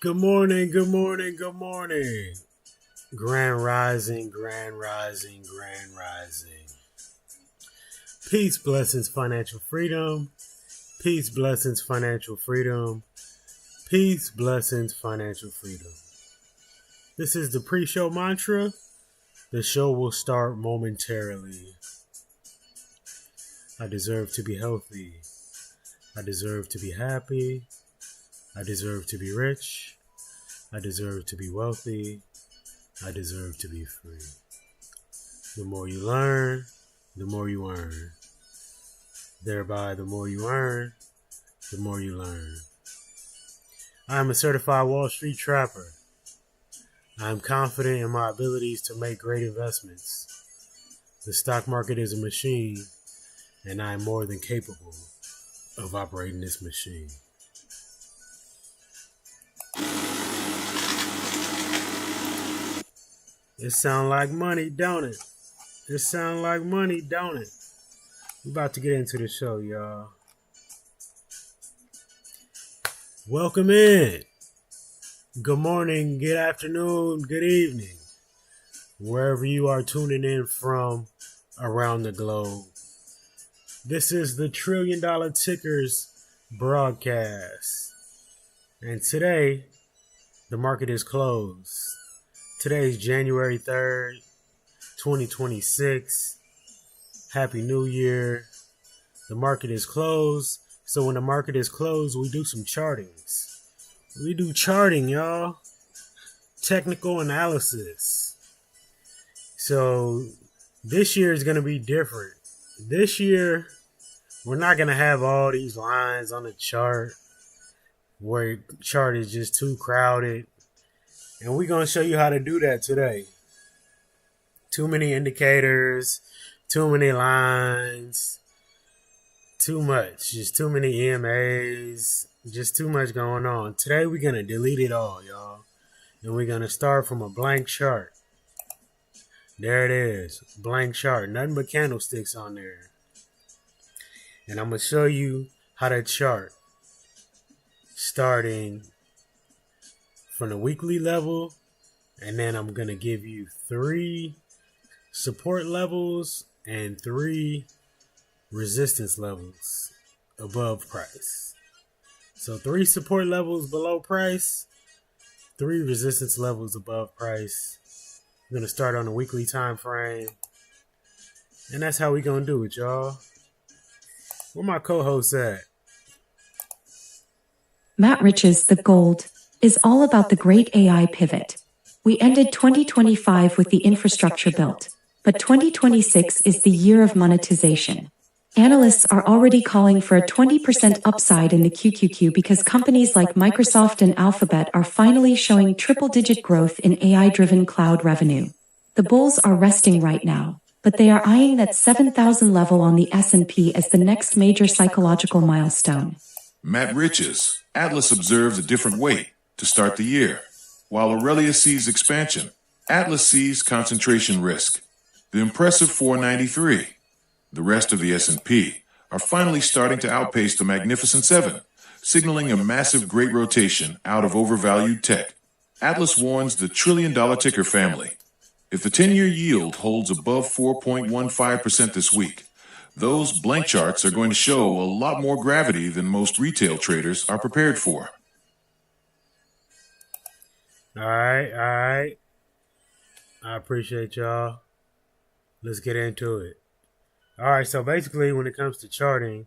Good morning, good morning, good morning. Grand rising, grand rising, grand rising. Peace, blessings, financial freedom. Peace, blessings, financial freedom. Peace, blessings, financial freedom. This is the pre-show mantra. The show will start momentarily. I deserve to be healthy. I deserve to be happy. I deserve to be rich. I deserve to be wealthy. I deserve to be free. The more you learn, the more you earn. Thereby, the more you earn, the more you learn. I am a certified Wall Street trapper. I am confident in my abilities to make great investments. The stock market is a machine, and I am more than capable of operating this machine. It sound like money, don't it? It sound like money, don't it? We're about to get into the show, y'all. Welcome in. Good morning, good afternoon, good evening. Wherever you are tuning in from around the globe. This is the $1 Trillion Tickers broadcast. And today, the market is closed. Today is January 3rd, 2026. Happy New Year. The market is closed. So when the market is closed, we do some chartings. We do charting, y'all. Technical analysis. So this year is going to be different. This year, we're not going to have all these lines on the chart where the chart is just too crowded. And we're going to show you how to do that today. Too many indicators, too many lines, too much. Just too many EMAs, just too much going on. Today we're going to delete it all, y'all. And we're going to start from a blank chart. There it is, blank chart. Nothing but candlesticks on there. And I'm going to show you how to chart starting from the weekly level, and then I'm going to give you 3 support levels and 3 resistance levels above price. So 3 support levels below price, 3 resistance levels above price. I'm going to start on the weekly time frame, and that's how we going to do it, y'all. Where my co-hosts at? MattRiches, the gold, is all about the great AI pivot. We ended 2025 with the infrastructure built, but 2026 is the year of monetization. Analysts are already calling for a 20% upside in the QQQ because companies like Microsoft and Alphabet are finally showing triple-digit growth in AI-driven cloud revenue. The bulls are resting right now, but they are eyeing that 7,000 level on the S&P as the next major psychological milestone. MattRiches, Atlas observes a different way to start the year. While Aurelia sees expansion, Atlas sees concentration risk. The impressive 493, the rest of the S&P, are finally starting to outpace the magnificent 7, signaling a massive great rotation out of overvalued tech. Atlas warns the $1 trillion ticker family. If the 10-year yield holds above 4.15% this week, those blank charts are going to show a lot more gravity than most retail traders are prepared for. All right. I appreciate y'all. Let's get into it. All right, so basically when it comes to charting,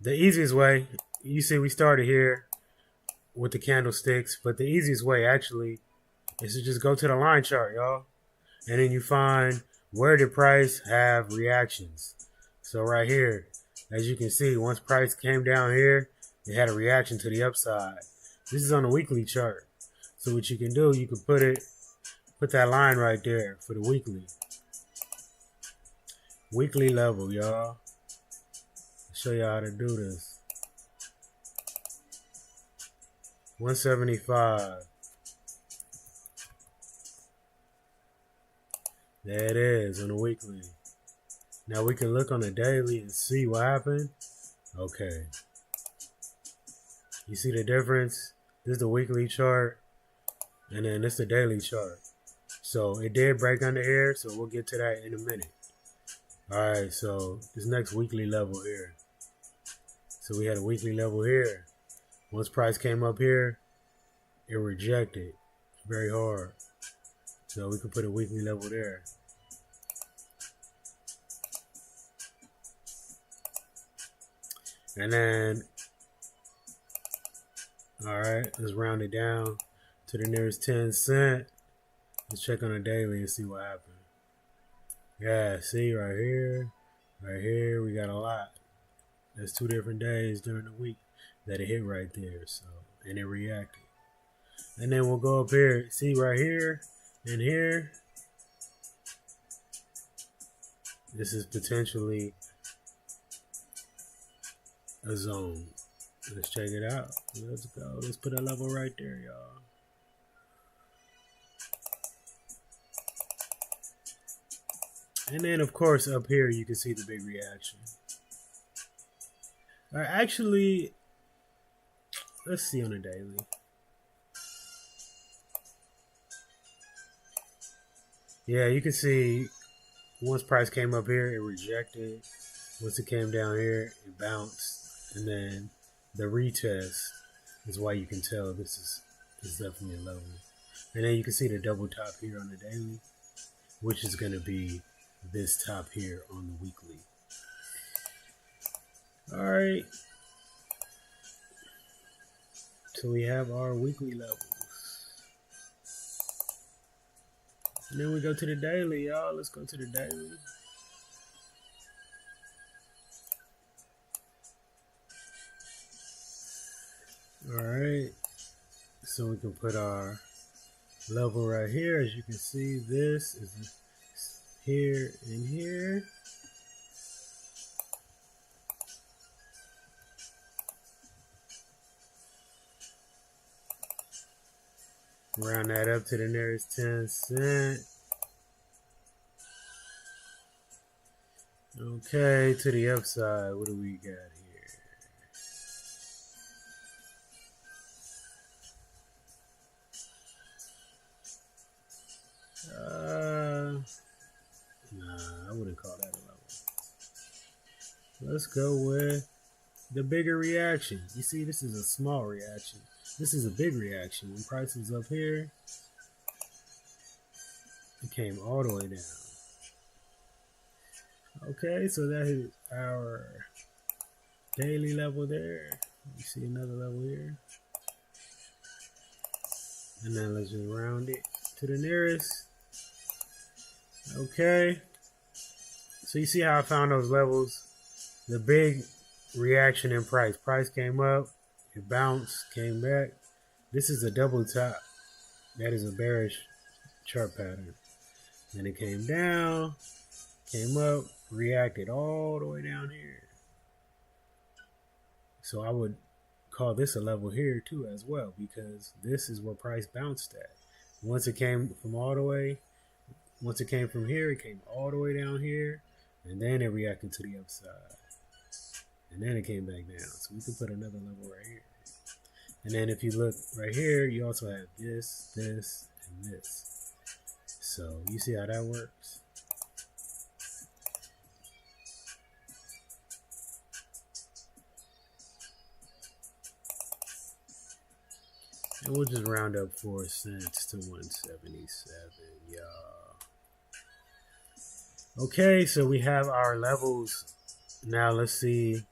the easiest way, you see we started here with the candlesticks, but the easiest way actually is to just go to the line chart, y'all. And then you find where did price have reactions. So right here, as you can see, once price came down here, it had a reaction to the upside. This is on the weekly chart. So what you can do, you can put that line right there for the weekly. Weekly level, y'all. I'll show you how to do this. 175. There it is on the weekly. Now we can look on the daily and see what happened. Okay. You see the difference? This is the weekly chart, and then this is the daily chart. So it did break under here, so we'll get to that in a minute. All right, so this next weekly level here. So we had a weekly level here. Once price came up here, it rejected very hard. So we could put a weekly level there. And then, all right, let's round it down to the nearest 10 cent. Let's check on the daily and see what happened. Yeah, see right here, we got a lot. That's 2 different days during the week that it hit right there. So, and it reacted. And then we'll go up here, see right here and here. This is potentially a zone. Let's check it out. Let's go. Let's put a level right there, y'all. And then, of course, up here, you can see the big reaction. Actually, let's see on the daily. Yeah, you can see once price came up here, it rejected. Once it came down here, it bounced. And then the retest is why you can tell this is definitely a level. And then you can see the double top here on the daily, which is going to be this top here on the weekly. All right. So we have our weekly levels. And then we go to the daily, y'all. Let's go to the daily. All right. So we can put our level right here. As you can see, this is here and here. Round that up to the nearest 10 cent. Okay, to the upside, what do we got here? Nah, I wouldn't call that a level. Let's go with the bigger reaction. You see, this is a small reaction. This is a big reaction. When price was up here, it came all the way down. Okay, so that is our daily level there. You see another level here. And then let's just round it to the nearest. Okay. So you see how I found those levels? The big reaction in price. Price came up. It bounced, came back. This is a double top. That is a bearish chart pattern. Then it came down, came up, reacted all the way down here. So I would call this a level here too as well, because this is where price bounced at. Once it came from all the way, once it came from here, it came all the way down here, and then it reacted to the upside. And then it came back down. So we can put another level right here. And then if you look right here, you also have this, this, and this. So you see how that works? And we'll just round up 4 cents to 177, y'all. Okay, so we have our levels. Now let's see.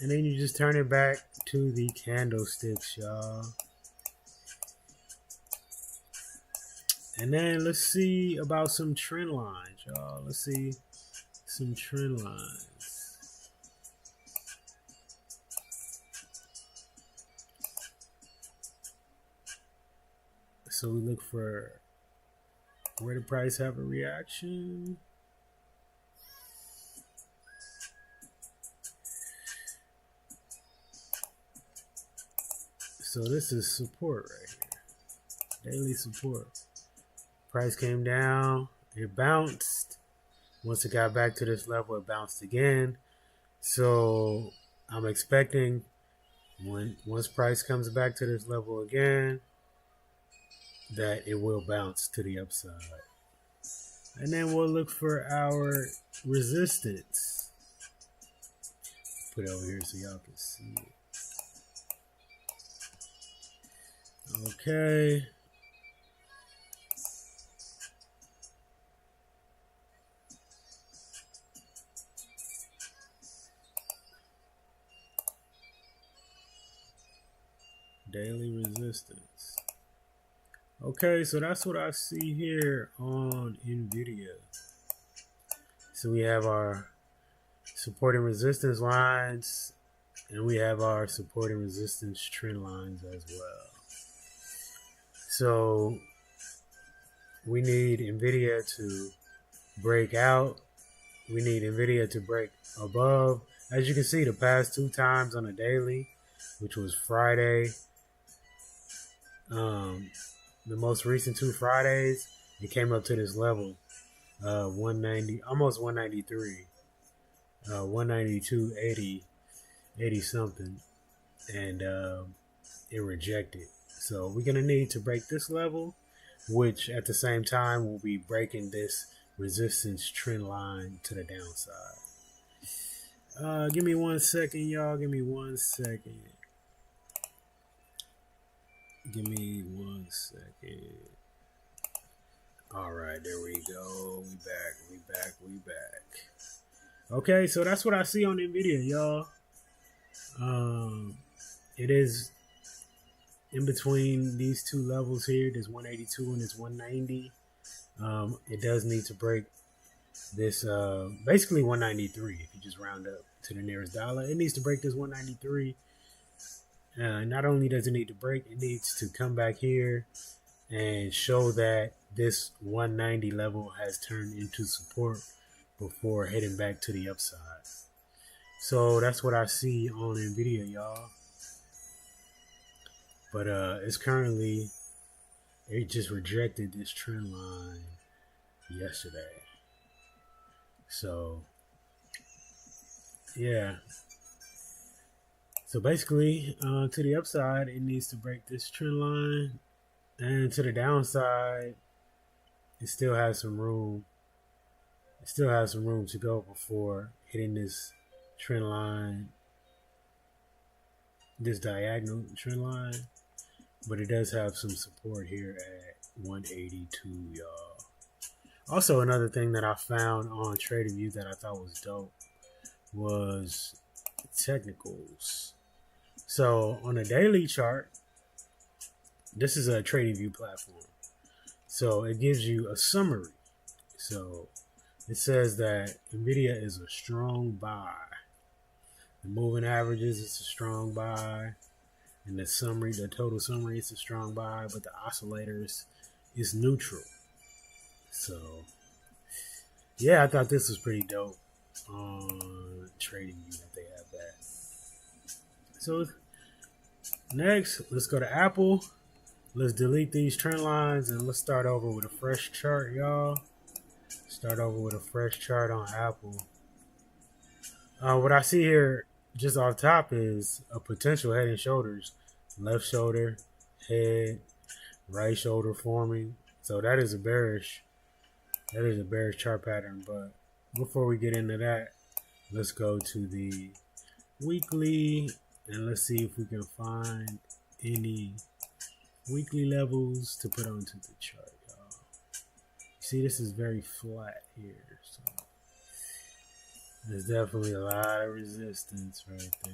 And then you just turn it back to the candlesticks, y'all. And then let's see about some trend lines, y'all. Let's see some trend lines. So we look for where the price have a reaction. So this is support right here. Daily support. Price came down. It bounced. Once it got back to this level, it bounced again. So I'm expecting Once price comes back to this level again, that it will bounce to the upside. And then we'll look for our resistance. Put it over here so y'all can see it. Okay. Daily resistance. Okay, so that's what I see here on NVIDIA. So we have our support and resistance lines, and we have our support and resistance trend lines as well. So we need NVIDIA to break out. We need NVIDIA to break above. As you can see, the past 2 times on a daily, which was Friday, the most recent 2 Fridays, it came up to this level, 190, almost 193, 192.80, 80 something, and it rejected. So we're gonna need to break this level, which at the same time will be breaking this resistance trend line to the downside. Give me 1 second, y'all. Give me 1 second. Give me 1 second. All right, there we go. We back. Okay, so that's what I see on NVIDIA, y'all. It is in between these 2 levels here. There's 182 and it's 190. It does need to break this, basically 193. If you just round up to the nearest dollar, it needs to break this 193. Not only does it need to break, it needs to come back here and show that this 190 level has turned into support before heading back to the upside. So that's what I see on NVIDIA, y'all. But it's currently, it just rejected this trend line yesterday. So yeah. So basically, to the upside, it needs to break this trend line, and to the downside, it still has some room. It still has some room to go before hitting this trend line, this diagonal trend line. But it does have some support here at 182, y'all. Also, another thing that I found on TradingView that I thought was dope was technicals. So on a daily chart, this is a TradingView platform. So it gives you a summary. So it says that NVIDIA is a strong buy. The moving averages is a strong buy. And the summary, the total summary is a strong buy, but the oscillators is neutral. So yeah, I thought this was pretty dope on TradingView that they have that. So next, let's go to Apple. Let's delete these trend lines and let's start over with a fresh chart, y'all. Start over with a fresh chart on Apple. What I see here just off top is a potential head and shoulders. Left shoulder, head, right shoulder forming. So that is a bearish chart pattern. But before we get into that, let's go to the weekly and let's see if we can find any weekly levels to put onto the chart, y'all. See, this is very flat here, so there's definitely a lot of resistance right there.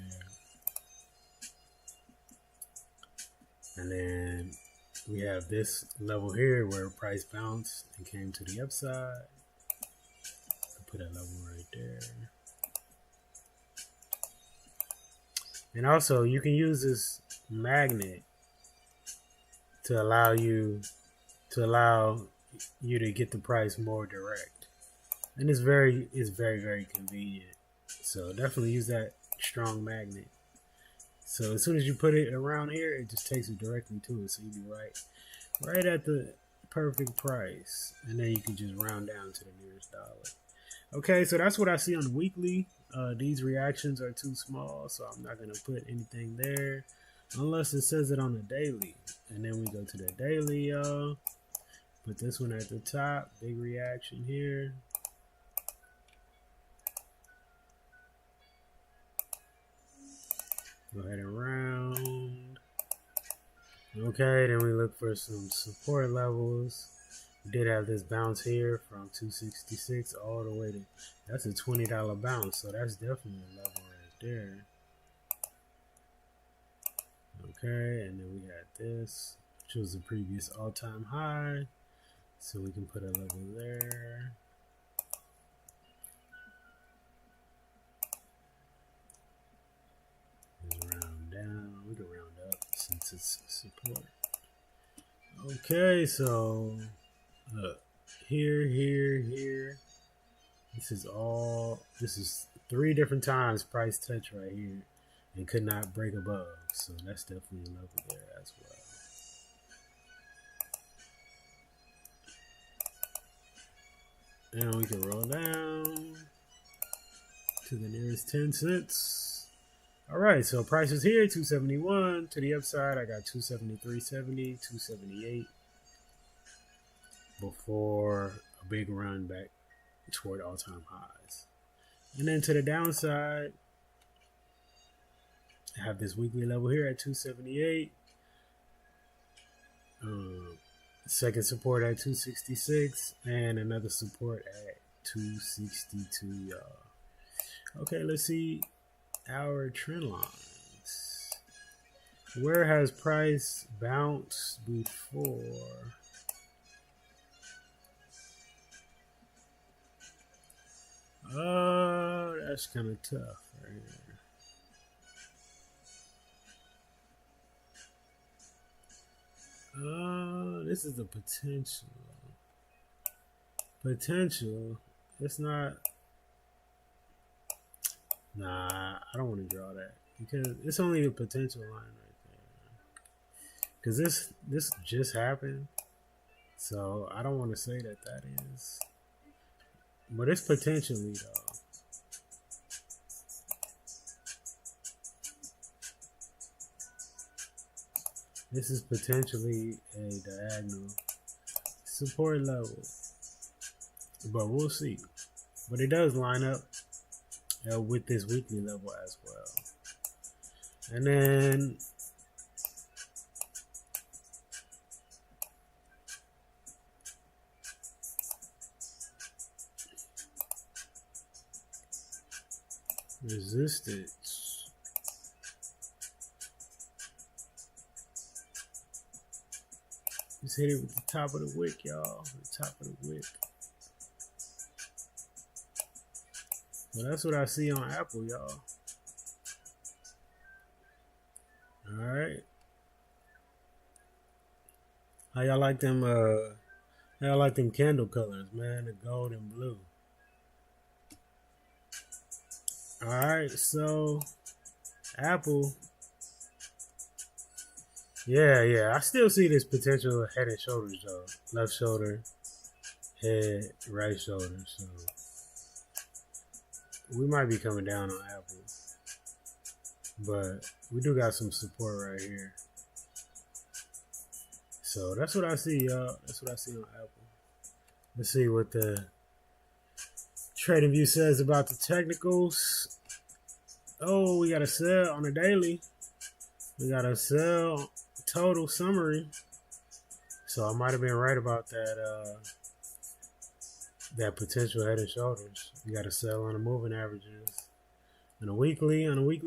And then we have this level here where price bounced and came to the upside. I'll put that level right there. And also, you can use this magnet to allow you to get the price more direct. And it's very, very convenient. So definitely use that strong magnet. So as soon as you put it around here, it just takes it directly to it. So you'll be right at the perfect price. And then you can just round down to the nearest dollar. Okay, so that's what I see on the weekly. These reactions are too small, so I'm not going to put anything there unless it says it on the daily. And then we go to the daily, y'all. Put this one at the top. Big reaction here. Go ahead and round. Okay, then we look for some support levels. We did have this bounce here from 266 all the way to, that's a $20 bounce, so that's definitely a level right there. Okay, and then we had this, which was the previous all-time high, so we can put a level there. Just round down. We can round up since it's support. Okay, so look, here. This is 3 different times price touch right here and could not break above. So that's definitely a level there as well. And we can roll down to the nearest 10 cents. All right, so price is here, 271. To the upside, I got 273.70, 278 before a big run back toward all-time highs. And then to the downside, I have this weekly level here at 278. Second support at 266 and another support at 262, y'all. Okay, let's see our trend lines. Where has price bounced before? Oh, that's kind of tough right here. This is the potential. Potential. It's not. Nah, I don't want to draw that because it's only a potential line right there. Because this just happened, so I don't want to say that is. But it's potentially though. This is potentially a diagonal support level, but we'll see. But it does line up with this weekly level as well. And then resistance. Just hit it with the top of the wick, y'all. The top of the wick. Well, that's what I see on Apple, y'all. Alright. How y'all like them candle colors, man? The gold and blue. Alright, so Apple. Yeah. I still see this potential head and shoulders though. Left shoulder, head, right shoulder. So we might be coming down on Apple. But we do got some support right here. So that's what I see, y'all. That's what I see on Apple. Let's see what the Trading View says about the technicals. Oh, we got a sell on the daily. We got a sell total summary. So I might have been right about that that potential head and shoulders. We got a sell on the moving averages. On a weekly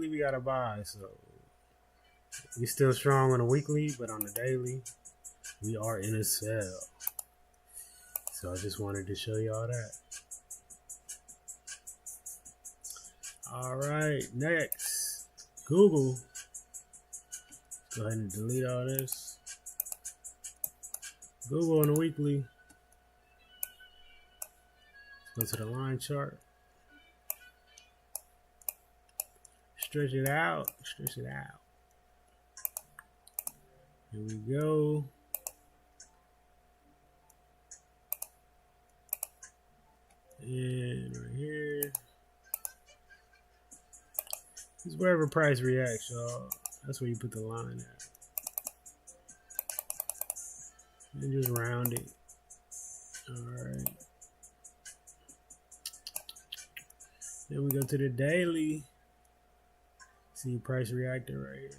we got a buy. So we still strong on a weekly, but on the daily, we are in a sell. So I just wanted to show y'all that. All right, next, Google. Go ahead and delete all this. Google on the weekly. Let's go to the line chart. Stretch it out. Stretch it out. Here we go. And right here. It's wherever price reacts, y'all. That's where you put the line at. And just round it. Alright. Then we go to the daily. See price reactor right here.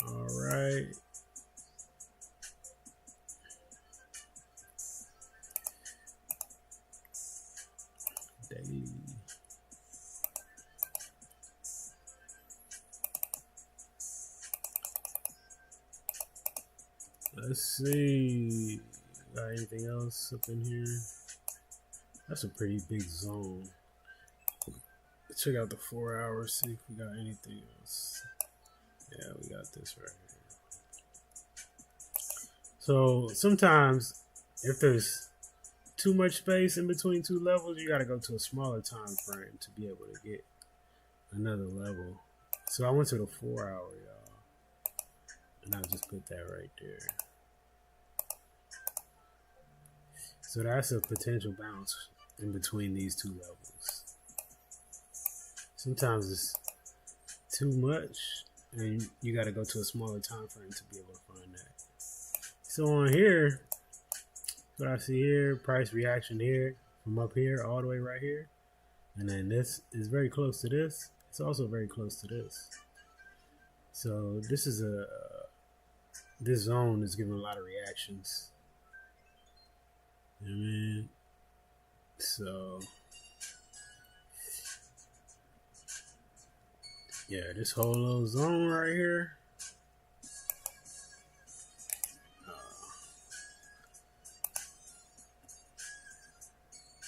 Alright. Daily. Let's see. Got anything else up in here? That's a pretty big zone. Let's check out the 4 hours, see if we got anything else. Yeah, we got this right here. So sometimes if there's too much space in between two levels, you gotta go to a smaller time frame to be able to get another level. So I went to the 4 hour, y'all. And I'll just put that right there. So that's a potential bounce in between these two levels. Sometimes it's too much and you got to go to a smaller time frame to be able to find that. So on here, what I see here, price reaction here, from up here all the way right here. And then this is very close to this. It's also very close to this. So this is this zone is giving a lot of reactions. You know what I mean? So yeah, this whole little zone right here.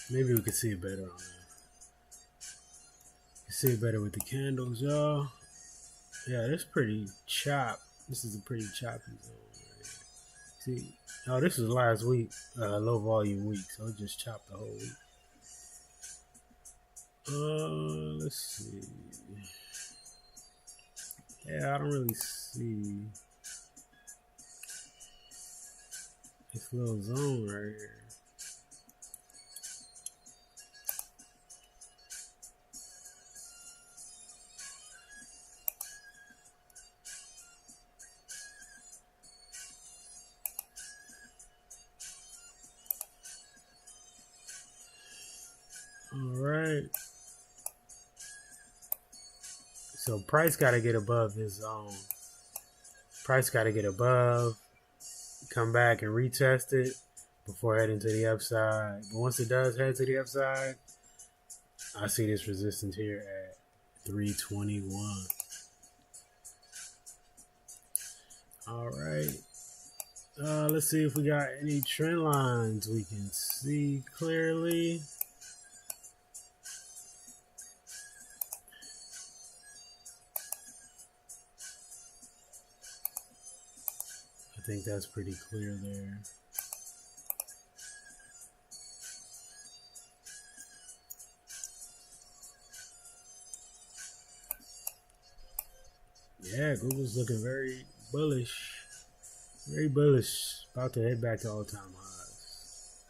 Maybe we could see it better on there. You see it better with the candles, y'all. Yeah, this pretty chop. This is a pretty choppy zone right here. See, oh, this was last week, low volume week, so it just chopped the whole week. Let's see. Yeah, I don't really see this little zone right here. All right. So price got to get above this zone. Price got to get above, come back and retest it before heading to the upside. But once it does head to the upside, I see this resistance here at 321. All right. Let's see if we got any trend lines we can see clearly. I think that's pretty clear there. Yeah, Google's looking very bullish. Very bullish. About to head back to all-time highs.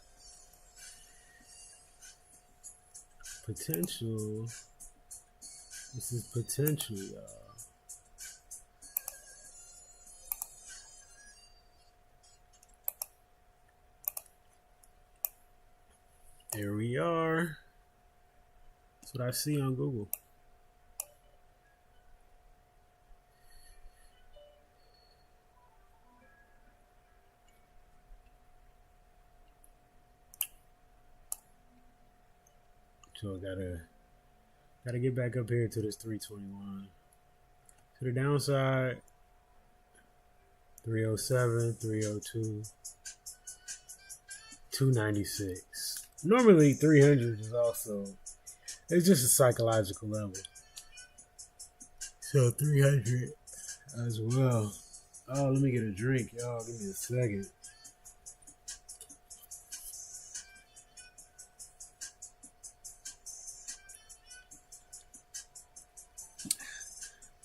Potential. This is potential, y'all. Here we are. That's what I see on Google. So I gotta get back up here to this 321. To the downside, 307, 302, 296. Normally 300 is also, it's just a psychological level. So 300 as well. Oh, let me get a drink, y'all. Give me a second.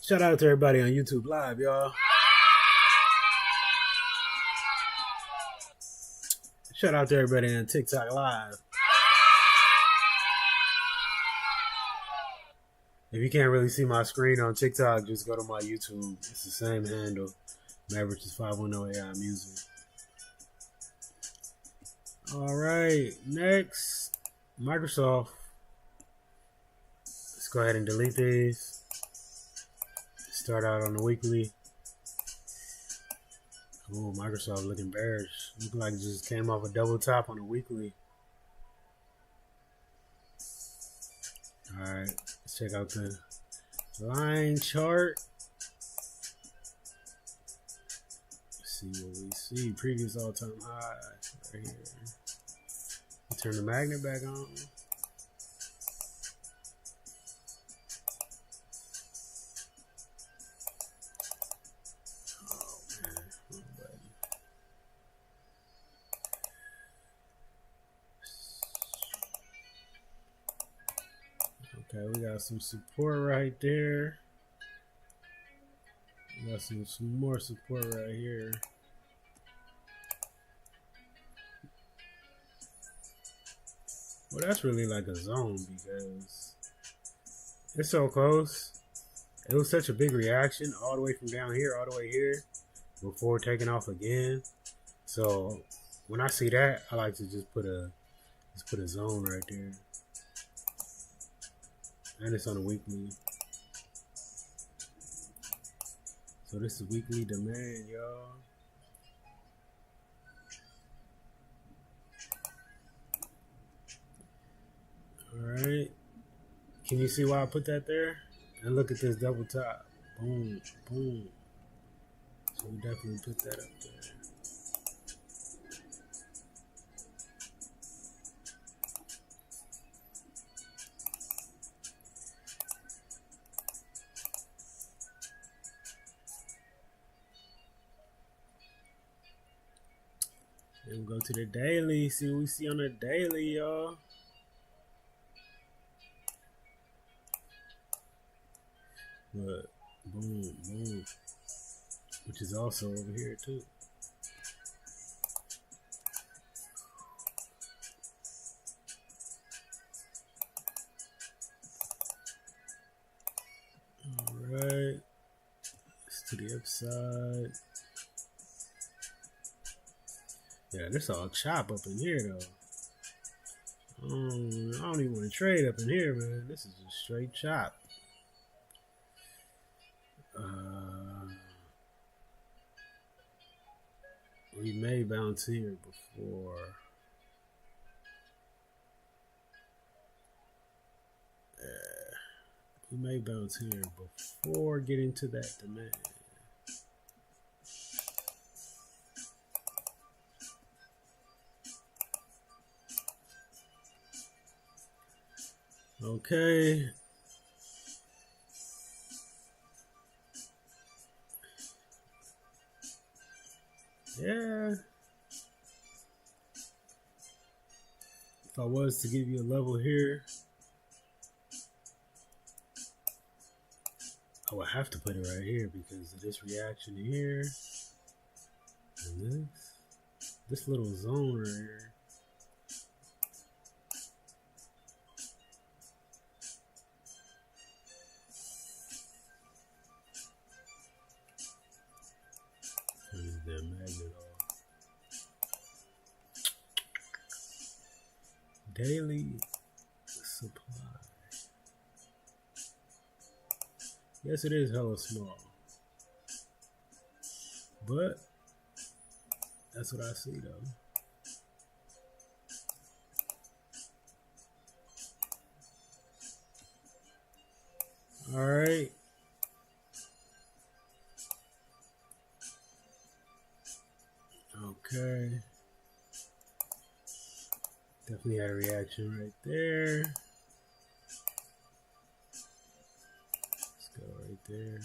Shout out to everybody on YouTube Live, y'all. Shout out to everybody on TikTok Live. If you can't really see my screen on TikTok, just go to my YouTube. It's the same handle. MattRiches 510 AI Music. All right, next, Microsoft. Let's go ahead and delete these. Start out on the weekly. Oh, Microsoft looking bearish. Look like it just came off a double top on the weekly. All right, let's check out the line chart. Let's see what we see. Previous all-time high right here. Turn the magnet back on. Okay, we got some support right there. We got some more support right here. Well, that's really like a zone because it's so close. It was such a big reaction all the way from down here, all the way here, before taking off again. So when I see that, I like to just put a zone right there. And it's on a weekly. So this is weekly demand, y'all. Alright. Can you see why I put that there? And look at this double top. Boom, boom. So we definitely put that up there. Then we'll go to the daily. See what we see on the daily, y'all. But boom, boom. Which is also over here too. Alright. Let's to the upside. Yeah, this all chop up in here though. I don't even want to trade up in here, man. This is just straight chop. We may bounce here before. We may bounce here before getting to that demand. Okay. Yeah. If I was to give you a level here, I would have to put it right here because of this reaction here. And this little zone right here. Turn that magnet off. Daily supply. Yes, it is hella small. But that's what I see though. All right. Okay. Definitely had a reaction right there. Let's go right there.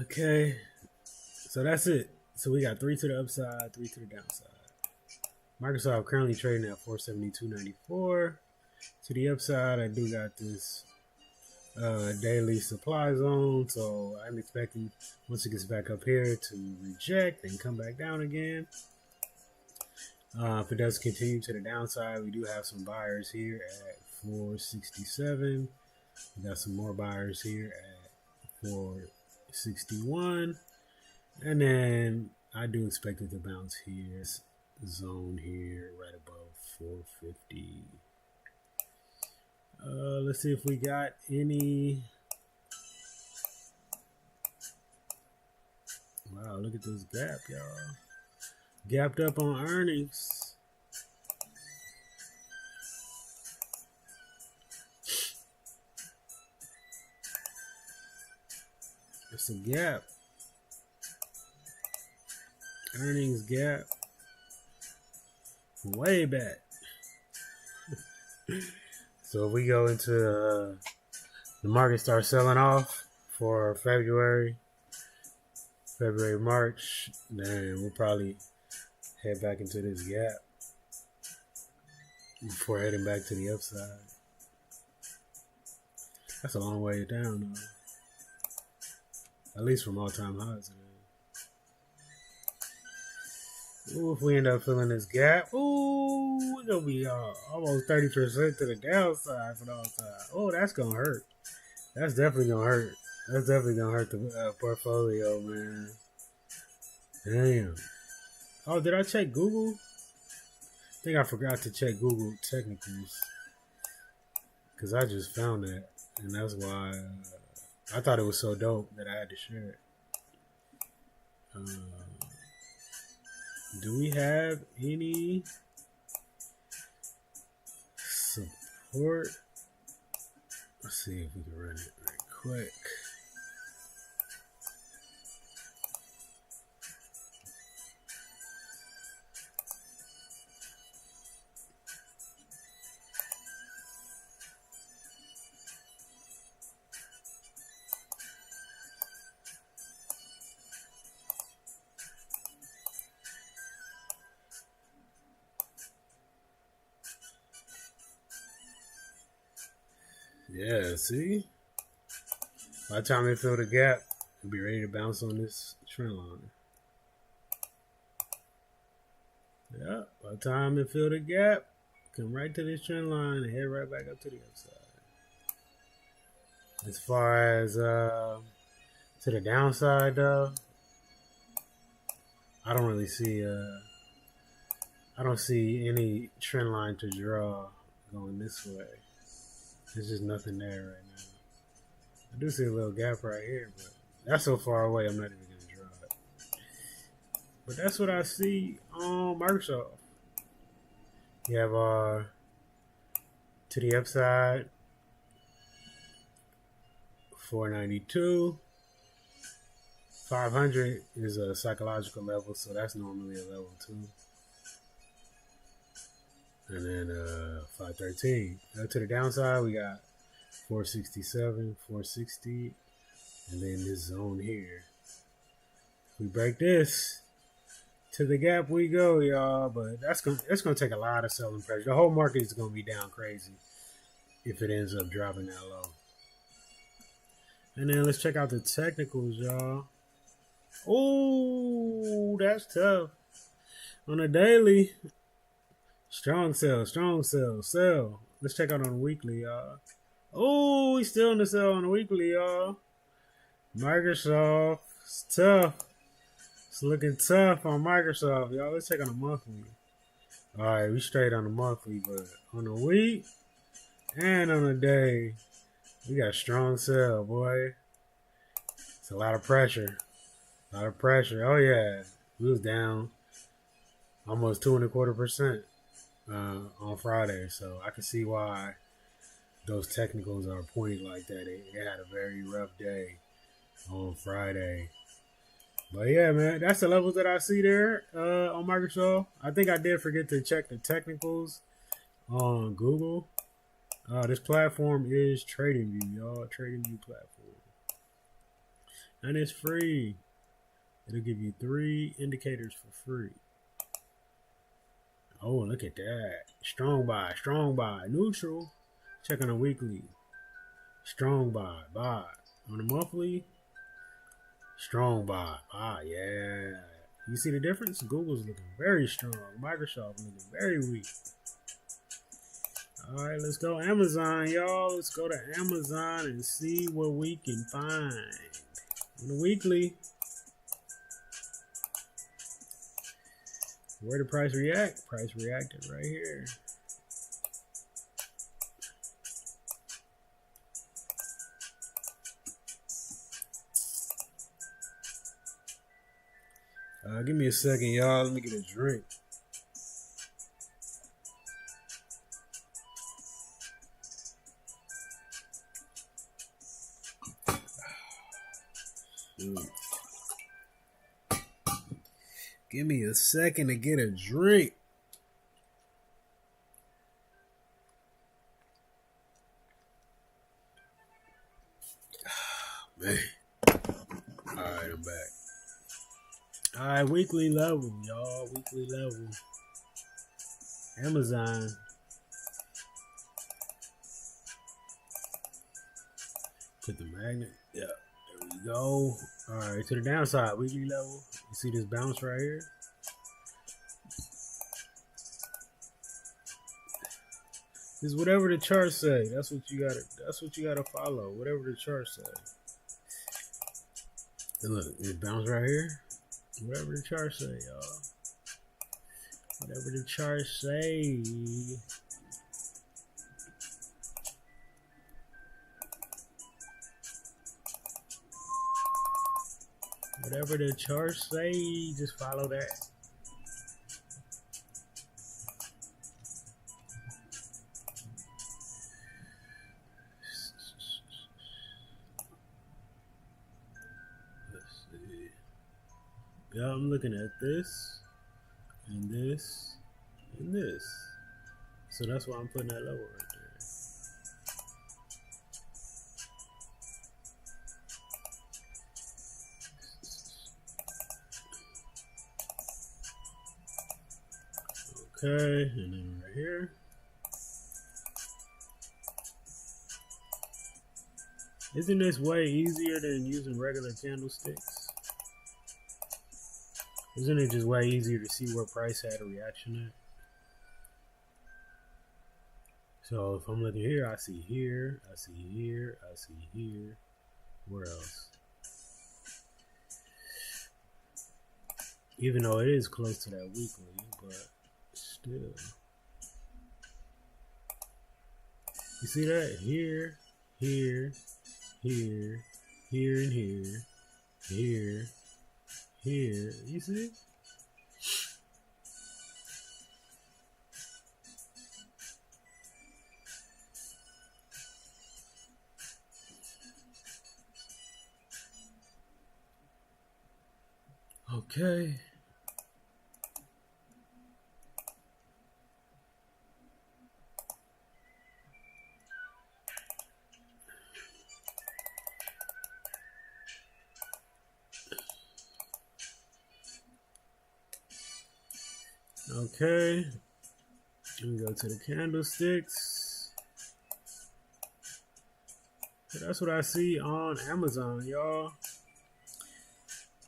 Okay. So that's it. So we got 3 to the upside, 3 to the downside. Microsoft currently trading at 472.94. To the upside, I do got this daily supply zone, so I'm expecting once it gets back up here to reject and come back down again. If it does continue to the downside, we do have some buyers here at 467. We got some more buyers here at 461, and then I do expect it to bounce here, zone here right above 450. Let's see if we got any. Wow, look at this gap, y'all. Gapped up on earnings. It's a gap. Earnings gap. Way back. So if we go into the market starts selling off for February, March, then we'll probably head back into this gap before heading back to the upside. That's a long way down, though. At least from all-time highs. Ooh, if we end up filling this gap, ooh, we're going to be almost 30% to the downside for the all-time. Oh, that's going to hurt. That's definitely going to hurt. That's definitely going to hurt the portfolio, man. Damn. Oh, did I check Google? I think I forgot to check Google technicals. Because I just found that. And that's why I thought it was so dope that I had to share it. Do we have any support? Let's see if we can run it right quick. Yeah, see? By the time they fill the gap, we'll be ready to bounce on this trend line. Yeah, by the time they fill the gap, come right to this trend line and head right back up to the upside. As far as to the downside, though, I don't really see I don't see any trend line to draw going this way. There's just nothing there right now. I do see a little gap right here, but that's so far away, I'm not even going to draw it. But that's what I see on Microsoft. You have to the upside, 492. 500 is a psychological level, so that's normally a level 2. And then 513. To the downside, we got 467, 460, and then this zone here. If we break this, to the gap we go, y'all. But it's gonna take a lot of selling pressure. The whole market is gonna be down crazy if it ends up dropping that low. And then let's check out the technicals, y'all. Oh, that's tough. On a daily, strong sell, sell. Let's check out on the weekly, y'all. Oh, he's still in the sell on the weekly, y'all. Microsoft, it's tough. It's looking tough on Microsoft, y'all. Let's check on the monthly. All right, we straight on the monthly, but on the week and on the day, we got strong sell, boy. It's a lot of pressure. Oh, yeah. We was down almost 2.25% on Friday. So I can see why those technicals are pointed like that. They had a very rough day on Friday. But yeah, man, that's the levels that I see there on Microsoft. I think I did forget to check the technicals on Google. This platform is TradingView, y'all. TradingView platform. And it's free. It'll give you 3 indicators for free. Oh, look at that. Strong buy, neutral. Check on a weekly. Strong buy. On a monthly, strong buy. Yeah. You see the difference? Google's looking very strong. Microsoft looking very weak. All right, let's go Amazon, y'all. Let's go to Amazon and see what we can find. On the weekly, where did price react? Price reacted right here. Give me a second, y'all. Let me get a drink. Give me a second to get a drink. Man. Alright, I'm back. Alright, weekly level, y'all. Weekly level. Amazon. Put the magnet. Yeah. There we go. Alright, to the downside, weekly level. You see this bounce right here? It's whatever the chart say. That's what you gotta follow. Whatever the chart say. And look, it bounce right here. Whatever the chart say, y'all. Whatever the chart say. Whatever the chart say, just follow that. Let's see. Yeah, I'm looking at this, and this, and this. So that's why I'm putting that level right there. Okay, and then right here. Isn't this way easier than using regular candlesticks? Isn't it just way easier to see where price had a reaction at? So if I'm looking here, I see here, I see here, I see here. Where else? Even though it is close to that weekly, but still. You see that? Here, here, here, here, and here, here, here. You see? Okay. Okay. Let me go to the candlesticks. So that's what I see on Amazon, y'all.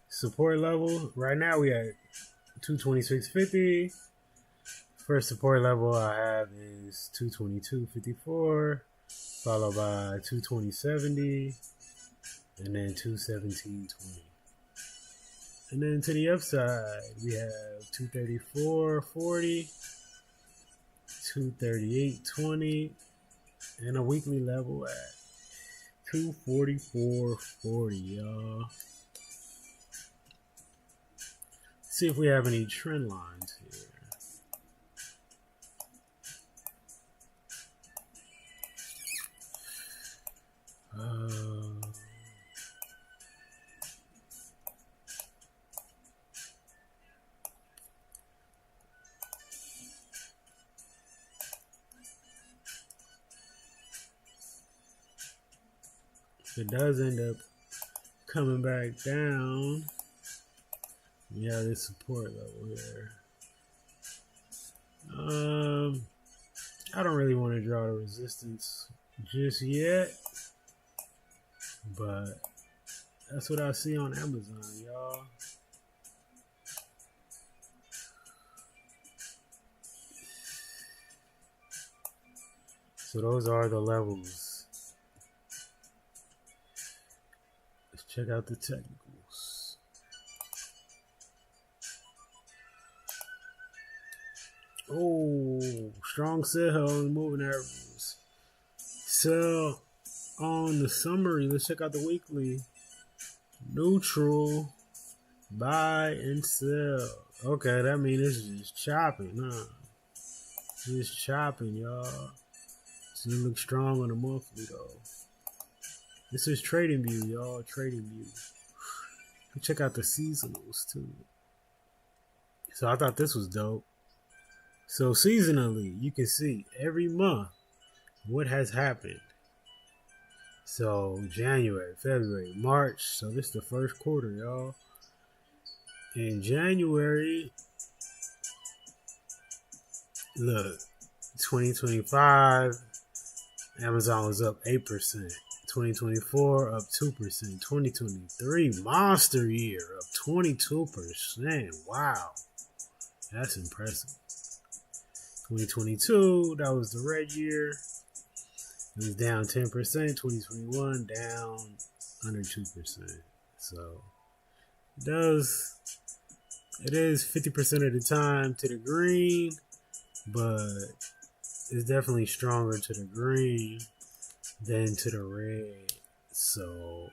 Support level. Right now we at 226.50. First support level I have is 222.54, followed by 220.70, and then 217.20. And then to the upside, we have 234.40, 238.20, and a weekly level at 244.40, y'all. See if we have any trend lines here. If it does end up coming back down, we have this support level here. I don't really want to draw the resistance just yet, but that's what I see on Amazon, y'all. So those are the levels. Let's check out the technicals. Oh, strong sell on the moving averages. Sell on the summary. Let's check out the weekly. Neutral. Buy and sell. Okay, that means it's just chopping, huh? Just chopping, y'all. It's gonna look strong on the monthly though. This is Trading View, y'all. Trading View. Check out the seasonals too. So I thought this was dope. So seasonally, you can see every month what has happened. So January, February, March. So this is the first quarter, y'all. In January, look, 2025, Amazon was up 8%. 2024 up 2%. 2023 monster year up 22%. Wow, that's impressive. 2022, that was the red year. It was down 10%. 2021 down under 2%. So it is 50% of the time to the green, but it's definitely stronger to the green than to the red. So,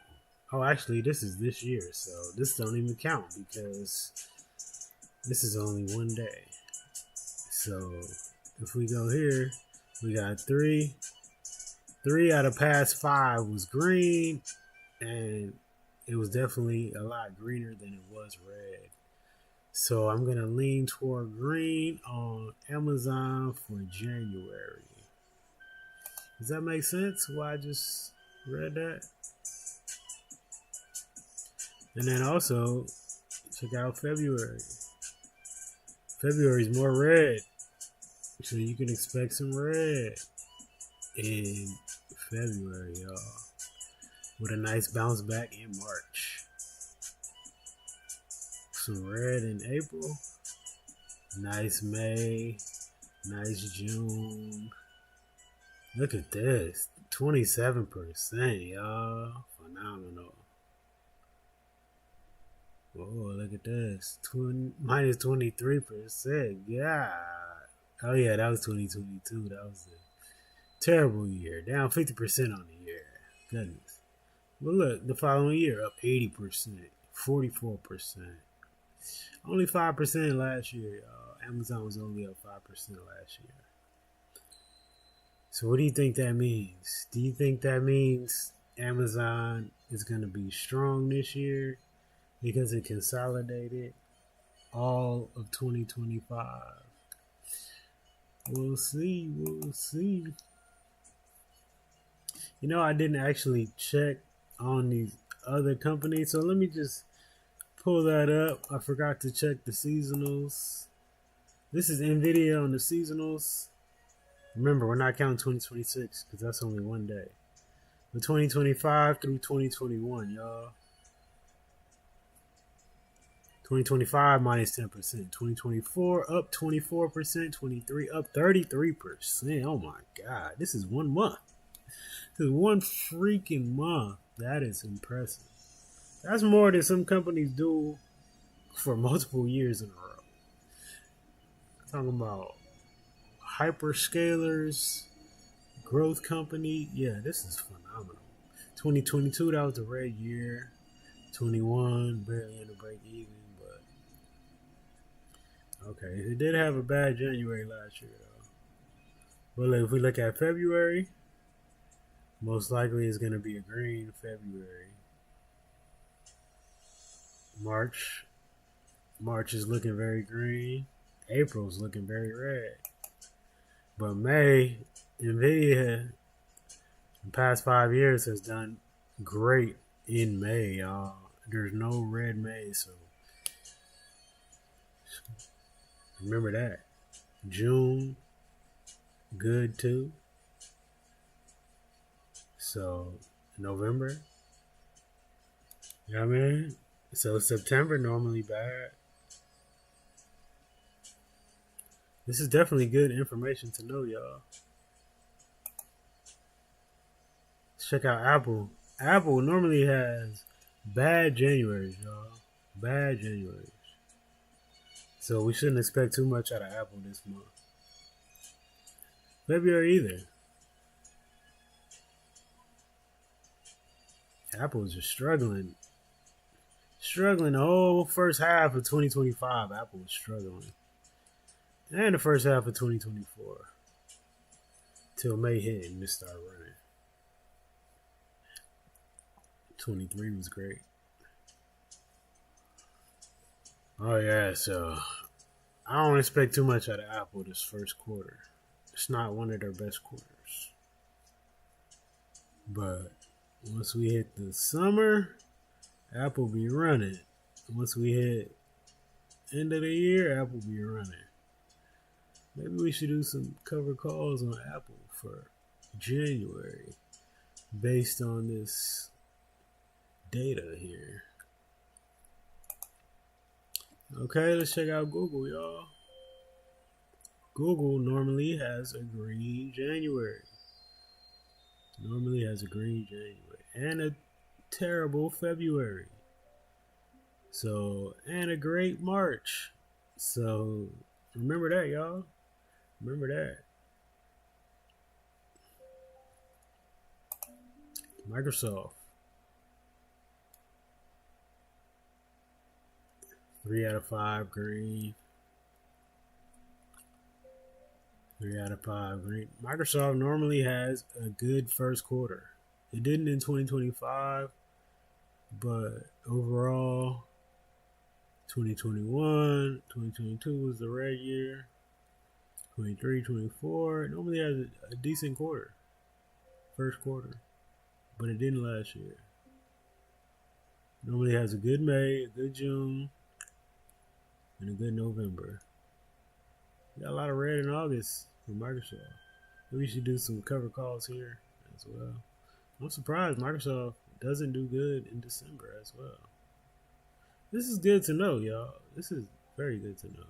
actually, this is this year, so this don't even count because this is only one day. So, if we go here, we got three out of past 5 was green, and it was definitely a lot greener than it was red. So I'm going to lean toward green on Amazon for January. Does that make sense? Why I just read that? And then also, check out February. February is more red. So you can expect some red in February, y'all. With a nice bounce back in March. Some red in April. Nice May. Nice June. Look at this. 27%, y'all. Phenomenal. Oh, look at this. Minus 23%. Yeah. Oh, yeah, that was 2022. That was a terrible year. Down 50% on the year. Goodness. Well, look, the following year, up 80%. 44%. Only 5% last year, y'all. Amazon was only up 5% last year. So what do you think that means? Do you think that means Amazon is going to be strong this year because it consolidated all of 2025? We'll see. We'll see. You know, I didn't actually check on these other companies, so let me just pull that up. I forgot to check the seasonals. This is NVDA on the seasonals. Remember, we're not counting 2026 because that's only one day. But 2025 through 2021, y'all. 2025 minus 10%. 2024 up 24%. 23 up 33%. Oh my God. This is 1 month. This is 1 freaking month. That is impressive. That's more than some companies do for multiple years in a row. I'm talking about hyperscalers, growth company. Yeah, this is phenomenal. 2022, that was a red year. 21, barely in the break even, but okay. It did have a bad January last year, though. But if we look at February, most likely it's going to be a green February. March is looking very green. April's looking very red. But May, NVIDIA, the past 5 years has done great in May, y'all. There's no red May, so remember that. June, good too. So November, you know what I mean? So September normally bad. This is definitely good information to know, y'all. Let's check out Apple. Apple normally has bad Januaries, y'all. Bad Januaries. So we shouldn't expect too much out of Apple this month. February either. Apple is just struggling. Struggling the whole first half of 2025. Apple was struggling. And the first half of 2024. Till May hit and it started running. 23 was great. Oh yeah, so I don't expect too much out of Apple this first quarter. It's not one of their best quarters. But once we hit the summer, Apple be running. Once we hit end of the year, Apple be running. Maybe we should do some cover calls on Apple for January based on this data here. Okay, let's check out Google, y'all. Google normally has a green January. Normally has a green January. And a terrible February. So, and a great March. So, remember that, y'all. Remember that. Microsoft. 3 out of 5 green. 3 out of 5 green. Microsoft normally has a good first quarter. It didn't in 2025, but overall, 2021, 2022 was the red year. 23, 24 normally has a decent quarter. First quarter. But it didn't last year. Normally has a good May, a good June, and a good November. We got a lot of red in August for Microsoft. Maybe we should do some cover calls here as well. I'm surprised Microsoft doesn't do good in December as well. This is good to know, y'all. This is very good to know.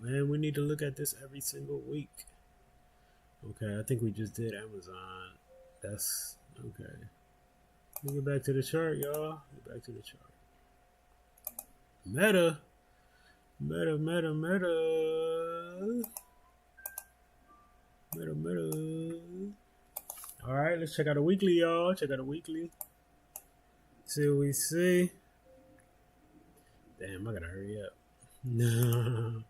Man, we need to look at this every single week. Okay, I think we just did Amazon. That's okay. Let me get back to the chart, y'all. Get back to the chart. Meta. Alright, let's check out a weekly, y'all. Check out a weekly. See what we see. Damn, I gotta hurry up. No.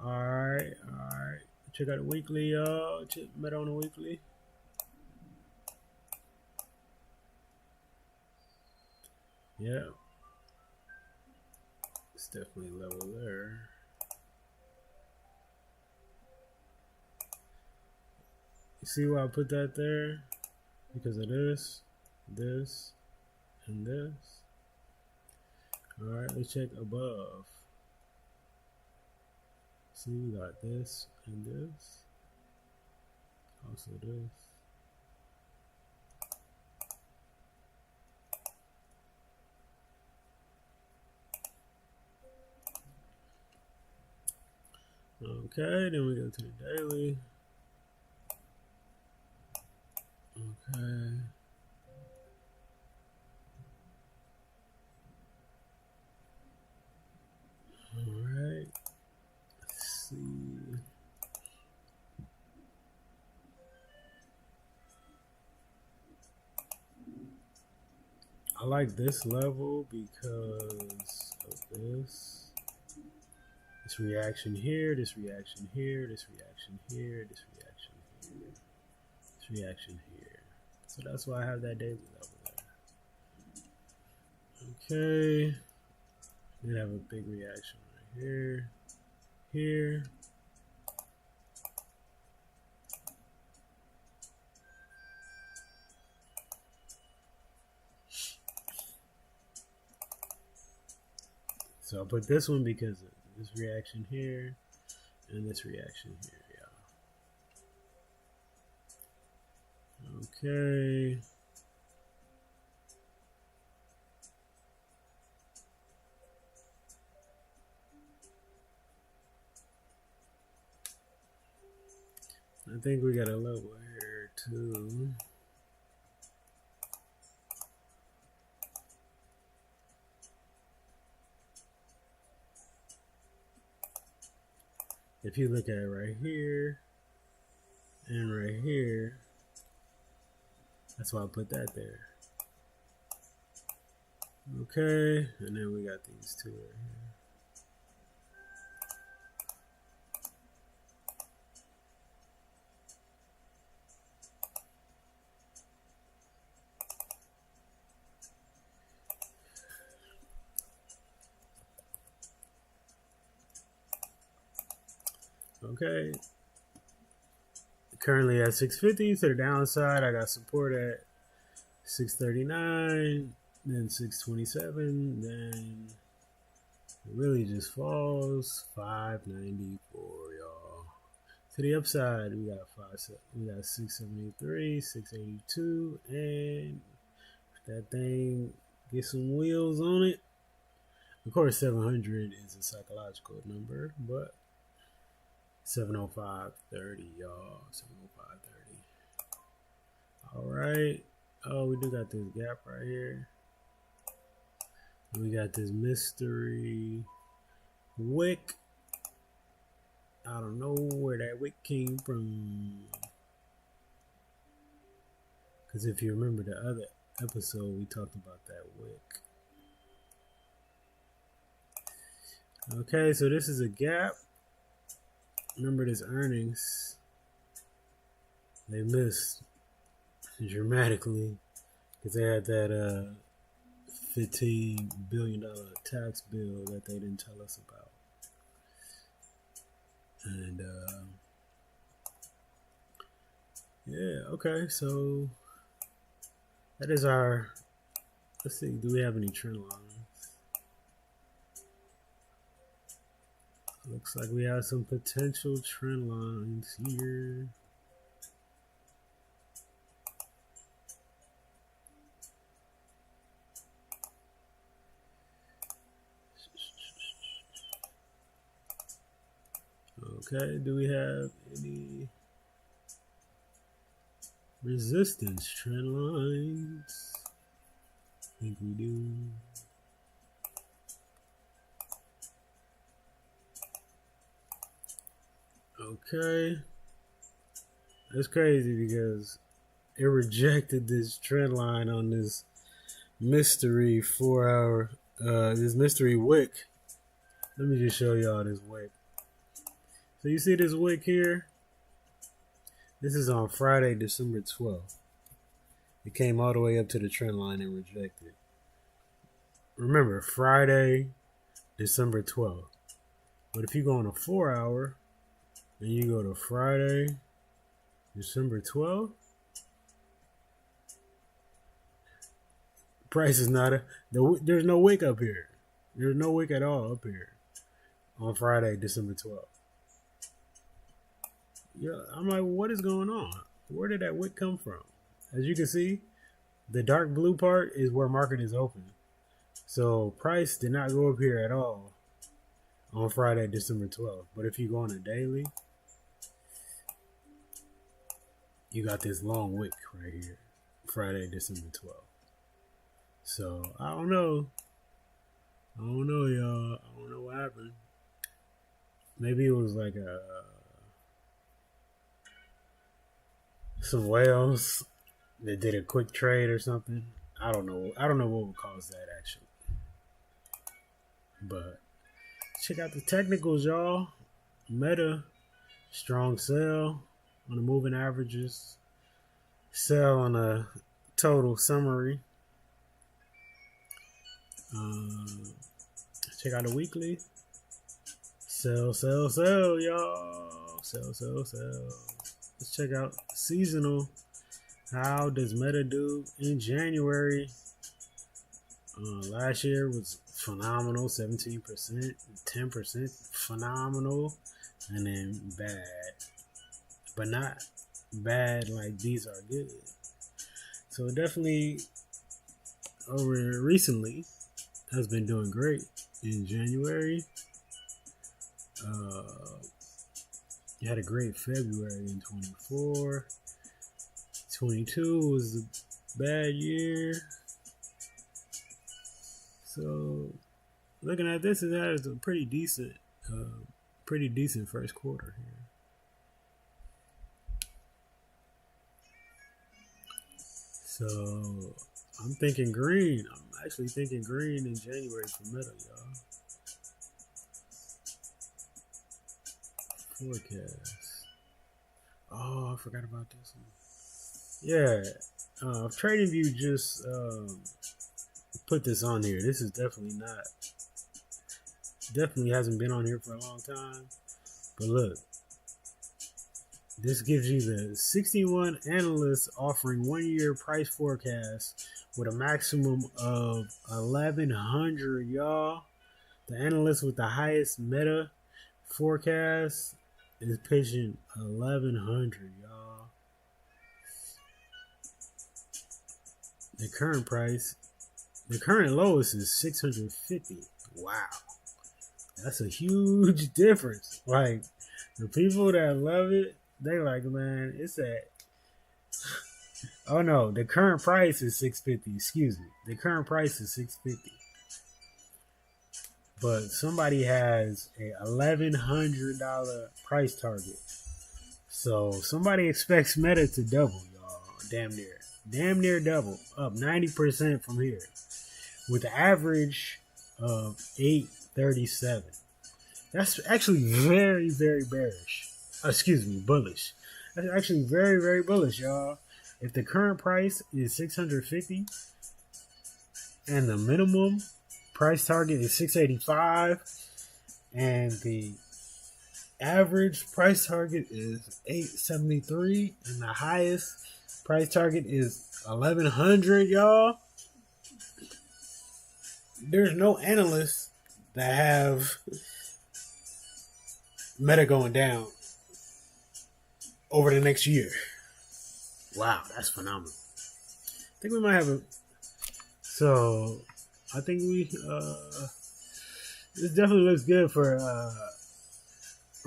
Alright. Check out the weekly, y'all. Check Meta on the weekly. Yeah. It's definitely level there. You see why I put that there? Because of this, and this. Alright, let's check above. See, we got this and this. Also this. Okay, then we go to the daily. Okay. Alright. Let's see. I like this level because of this. This reaction here, this reaction here, this reaction here, this reaction here, this reaction here. So that's why I have that daily level there. Okay. Then have a big reaction right here, here. So I put this one because of this reaction here, and this reaction here, y'all. Okay. I think we got a level here too. If you look at it right here and right here, that's why I put that there. Okay, and then we got these two right here. Okay, currently at 650 to the downside. I got support at 639, then 627, then it really just falls 594, y'all. To the upside, we got 673, 682, and that thing get some wheels on it. Of course, 700 is a psychological number, but 705.30, y'all. 705.30. All right. Oh, we do got this gap right here. We got this mystery wick. I don't know where that wick came from. Because if you remember the other episode, we talked about that wick. Okay, so this is a gap. Remember this earnings, they missed dramatically because they had that $15 billion tax bill that they didn't tell us about. And yeah, okay, so that is our, let's see, do we have any trend lines? Looks like we have some potential trend lines here. Okay, do we have any resistance trend lines? I think we do. Okay, that's crazy because it rejected this trend line on this mystery 4-hour, this mystery wick. Let me just show y'all this wick. So you see this wick here? This is on Friday, December 12th. It came all the way up to the trend line and rejected. Remember, Friday, December 12th. But if you go on a 4-hour, and you go to Friday, December 12th, price is not there's no wick up here. There's no wick at all up here on Friday, December 12th. Yeah, I'm like, what is going on? Where did that wick come from? As you can see, the dark blue part is where market is open. So price did not go up here at all on Friday, December 12th. But if you go on a daily, you got this long wick right here, Friday, December 12th. So, I don't know, y'all. I don't know what happened. Maybe it was like some whales that did a quick trade or something. I don't know. I don't know what would cause that, actually. But check out the technicals, y'all. Meta, strong sell on the moving averages, sell on a total summary. Check out the weekly. Sell, y'all. Sell. Let's check out seasonal. How does Meta do in January? Last year was phenomenal, 17%, 10%, phenomenal. and then bad, but not bad like these are good. So definitely over recently has been doing great. In January, you had a great February in 24. 22 was a bad year. So looking at this, it has a pretty decent first quarter here. So I'm thinking green. I'm actually thinking green in January for Meta, y'all. Forecast. Oh, I forgot about this one. Yeah, TradingView just put this on here. This is definitely hasn't been on here for a long time. But look, this gives you the 61 analysts offering 1 year price forecast with a maximum of 1,100, y'all. The analyst with the highest Meta forecast is pitching 1,100, y'all. The current lowest is 650. Wow. That's a huge difference. Like, the people that love it, they like, man, it's at... Oh, no. The current price is 650. Excuse me. The current price is 650. But somebody has a $1,100 price target. So, somebody expects Meta to double, y'all. Damn near double. Up 90% from here. With an average of 837. That's actually very, very bearish. Bullish. That's actually very, very bullish, y'all. If the current price is 650 and the minimum price target is 685 and the average price target is 873 and the highest price target is 1,100, y'all. There's no analysts that have Meta going down over the next year. Wow, that's phenomenal. I think we might have a... So, I think this definitely looks good for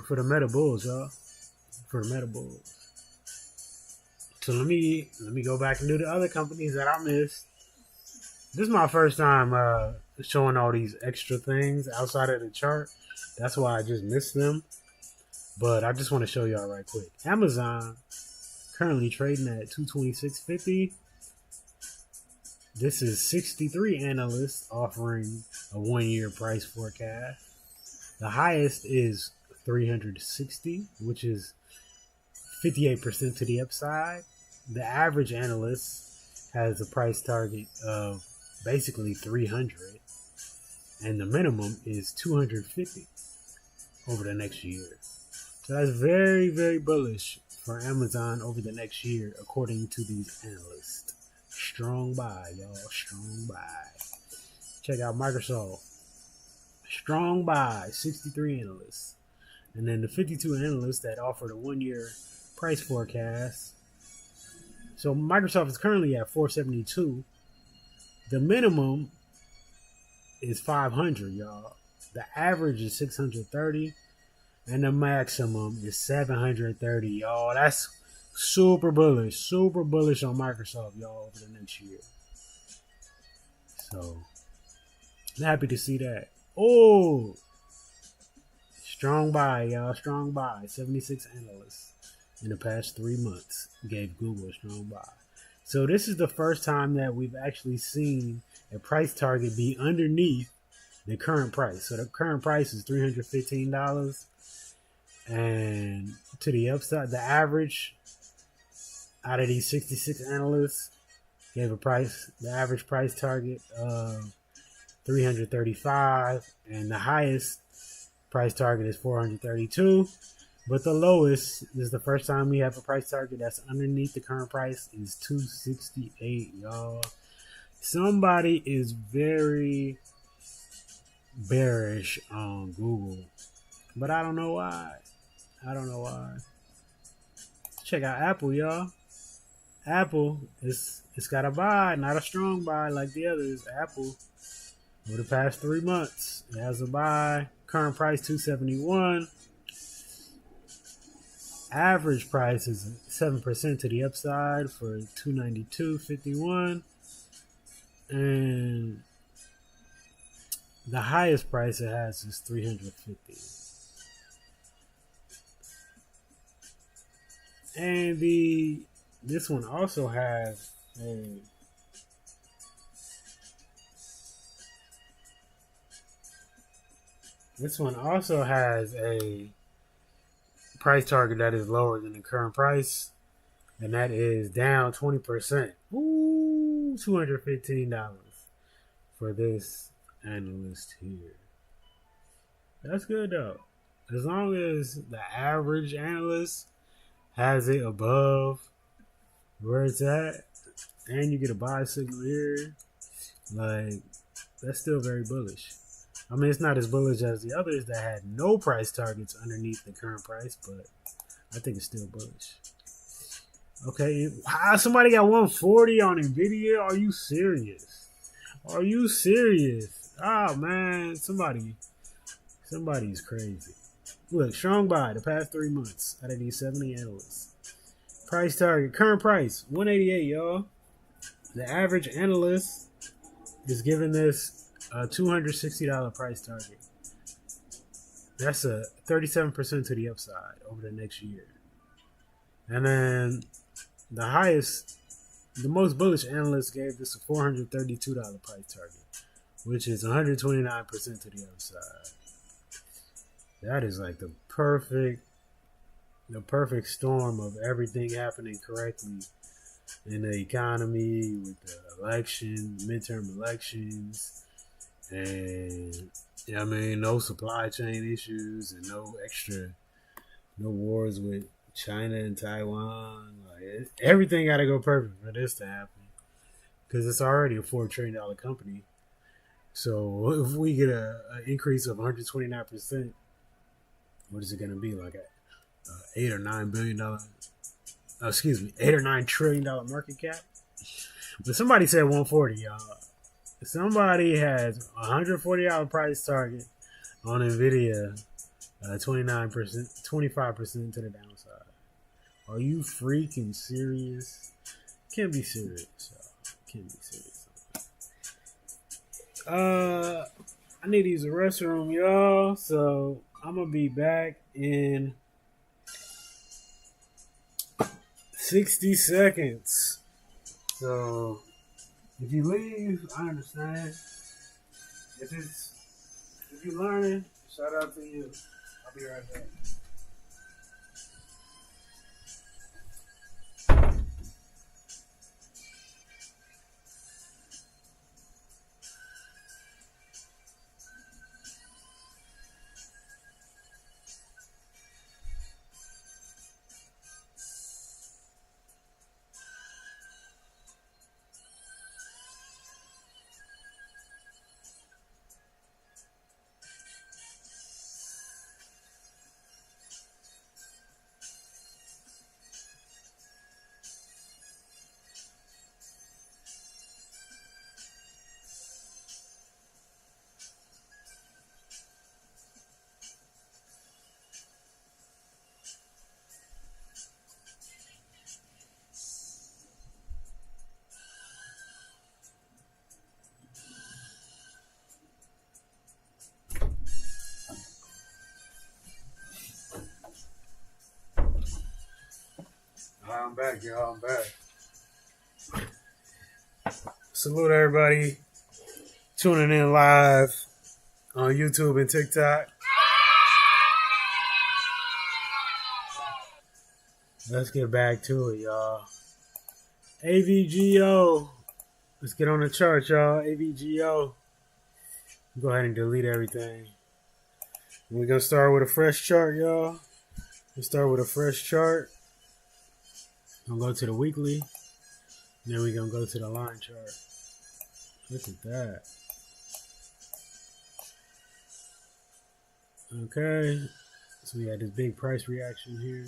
the Meta Bulls, y'all. For the Meta Bulls. So let me go back and do the other companies that I missed. This is my first time showing all these extra things outside of the chart. That's why I just missed them. But I just want to show y'all right quick. Amazon currently trading at 226.50. This is 63 analysts offering a 1 year price forecast. The highest is 360, which is 58% to the upside. The average analyst has a price target of basically 300, and the minimum is 250 over the next year. So that's very, very bullish for Amazon over the next year, according to these analysts. Strong buy, y'all. Strong buy. Check out Microsoft. Strong buy. 63 analysts. And then the 52 analysts that offered a 1 year price forecast. So Microsoft is currently at 472. The minimum is 500, y'all. The average is 630. And the maximum is 730, y'all. That's super bullish. Super bullish on Microsoft, y'all, over the next year. So, I'm happy to see that. Oh! Strong buy, y'all. Strong buy. 76 analysts in the past 3 months gave Google a strong buy. So, this is the first time that we've actually seen a price target be underneath the current price. So, the current price is $315. And to the upside, the average out of these 66 analysts gave the average price target of $335, and the highest price target is $432. But the lowest, this is the first time we have a price target that's underneath the current price, is $268, y'all. Somebody is very bearish on Google, but I don't know why. I don't know why. Check out Apple, y'all. Apple, it's got a buy, not a strong buy like the others. Apple, over the past 3 months, it has a buy. Current price $271. Average price is 7% to the upside for $292.51, and the highest price it has is $350. And this one also has a price target that is lower than the current price, and that is down 20%. Ooh, $215 for this analyst here. That's good though. As long as the average analyst has it above where it's at, and you get a buy signal here, like, that's still very bullish. I mean, it's not as bullish as the others that had no price targets underneath the current price, but I think it's still bullish. Okay, wow, somebody got 140 on NVDA. Are you serious? Are you serious? Oh man, somebody's crazy. Look, strong buy the past 3 months out of these 70 analysts. Price target, current price, 188, y'all. The average analyst is giving this a $260 price target. That's a 37% to the upside over the next year. And then the most bullish analyst gave this a $432 price target, which is 129% to the upside. That is like the perfect storm of everything happening correctly in the economy, with the election, midterm elections, and I mean, no supply chain issues and no wars with China and Taiwan. Like, everything got to go perfect for this to happen, because it's already a $4 trillion company. So if we get an increase of 129%, what is it going to be, like $8 or $9 billion? $8 or $9 trillion market cap. But somebody said 140, y'all. Somebody has $140 price target on NVIDIA, 29%, 25% to the downside. Are you freaking serious? Can't be serious, y'all. Can't be serious. I need to use the restroom, y'all. So I'm gonna be back in 60 seconds. So if you leave, I understand. If you're learning, shout out to you. I'll be right back. I'm back, y'all. I'm back. Salute everybody tuning in live on YouTube and TikTok. Let's get back to it, y'all. AVGO. Let's get on the chart, y'all. AVGO. Go ahead and delete everything. We're going to start with a fresh chart, y'all. Let's start with a fresh chart. I'm going to go to the weekly. Then we're going to go to the line chart. Look at that. Okay. So we had this big price reaction here.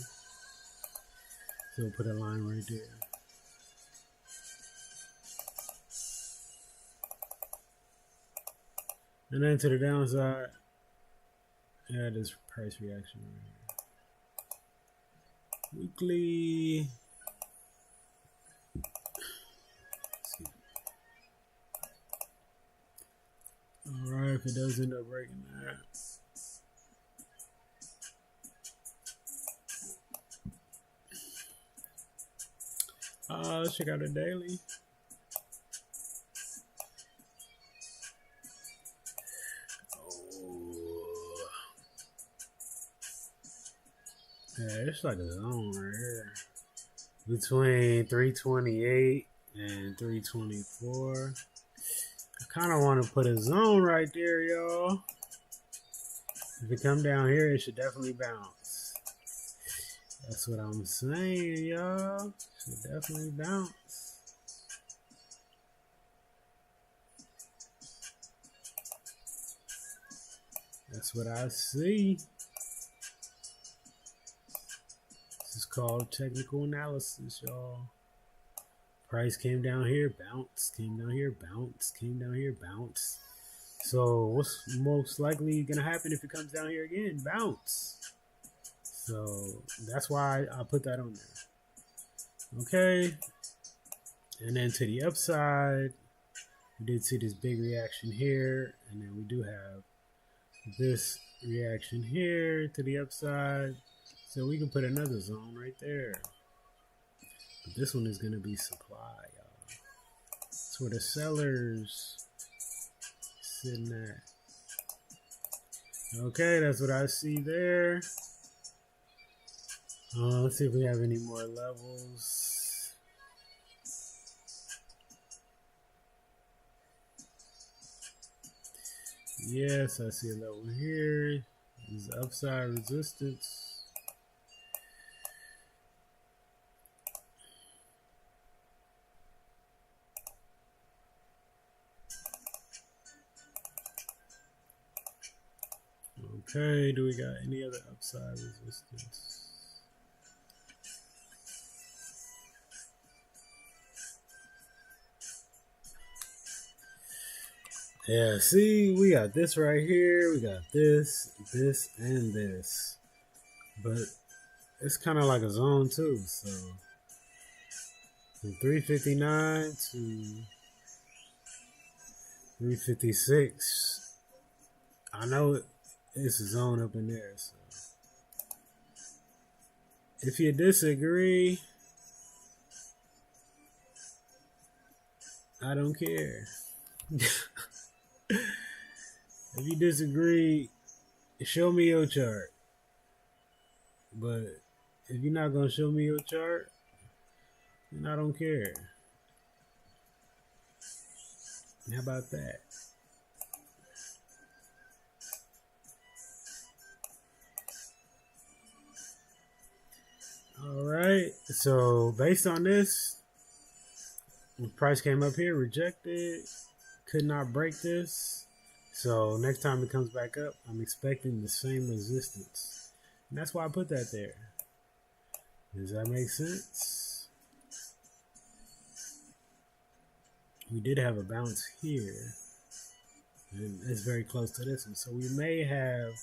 So we'll put a line right there. And then to the downside, yeah, this price reaction right here. Weekly. Alright, if it does end up breaking that. Let's check out the daily. Yeah, it's like a zone right here. Between 328 and 324. I kind of want to put a zone right there, y'all. If it come down here, it should definitely bounce. That's what I'm saying, y'all. Should definitely bounce. That's what I see. This is called technical analysis, y'all. Price came down here, bounce, came down here, bounce, came down here, bounce. So what's most likely gonna happen if it comes down here again? Bounce. So that's why I put that on there. Okay. And then to the upside, we did see this big reaction here, and then we do have this reaction here to the upside. So we can put another zone right there. But this one is going to be supply, y'all. That's where the sellers sitting at. Okay, that's what I see there. Let's see if we have any more levels. Yes, I see a level here. This is upside resistance. Okay, do we got any other upside resistance? Yeah, see, we got this right here. We got this, this, and this. But it's kind of like a zone too. So from 359 to 356. I know it's a zone up in there. So if you disagree, I don't care. If you disagree, show me your chart. But if you're not going to show me your chart, then I don't care. How about that? All right. So based on this, the price came up here, rejected, could not break this. So next time it comes back up, I'm expecting the same resistance. And that's why I put that there. Does that make sense? We did have a bounce here. And it's very close to this one. So we may have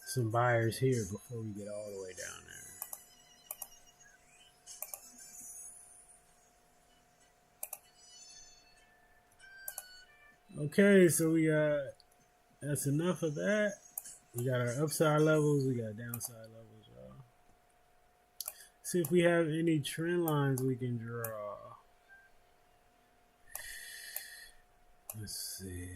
some buyers here before we get all the way down there. Okay, so we got, that's enough of that. We got our upside levels, we got downside levels, y'all. See if we have any trend lines we can draw. Let's see.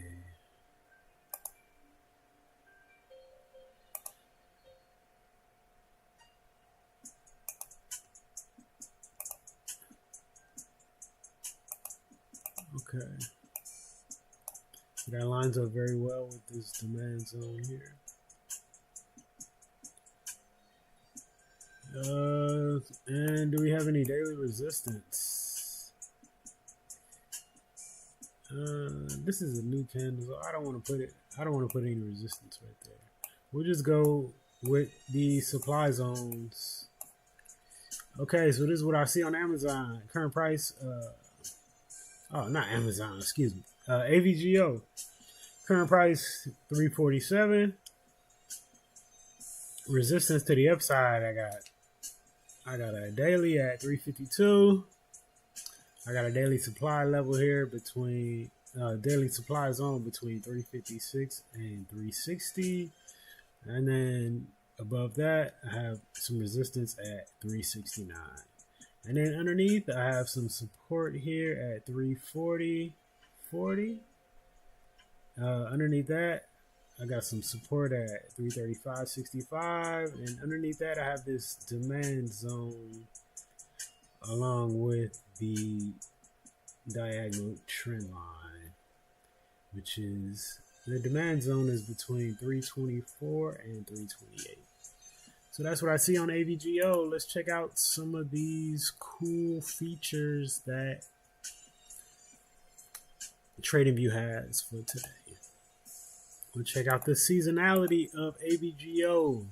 Okay. That lines up very well with this demand zone here. And do we have any daily resistance? This is a new candle, so I don't want to put any resistance right there. We'll just go with the supply zones. Okay, so this is what I see on Amazon. Current price, not Amazon, excuse me. AVGO. Current price 347. Resistance to the upside, I got a daily at 352. I got a daily supply level here between daily supply zone between 356 and 360. And then above that, I have some resistance at 369. And then underneath, I have some support here at 340.40. Underneath that, I got some support at 335.65. And underneath that, I have this demand zone along with the diagonal trend line, which is the demand zone is between 324 and 328. So that's what I see on AVGO. Let's check out some of these cool features that TradingView has for today. We'll check out the seasonality of AVGO.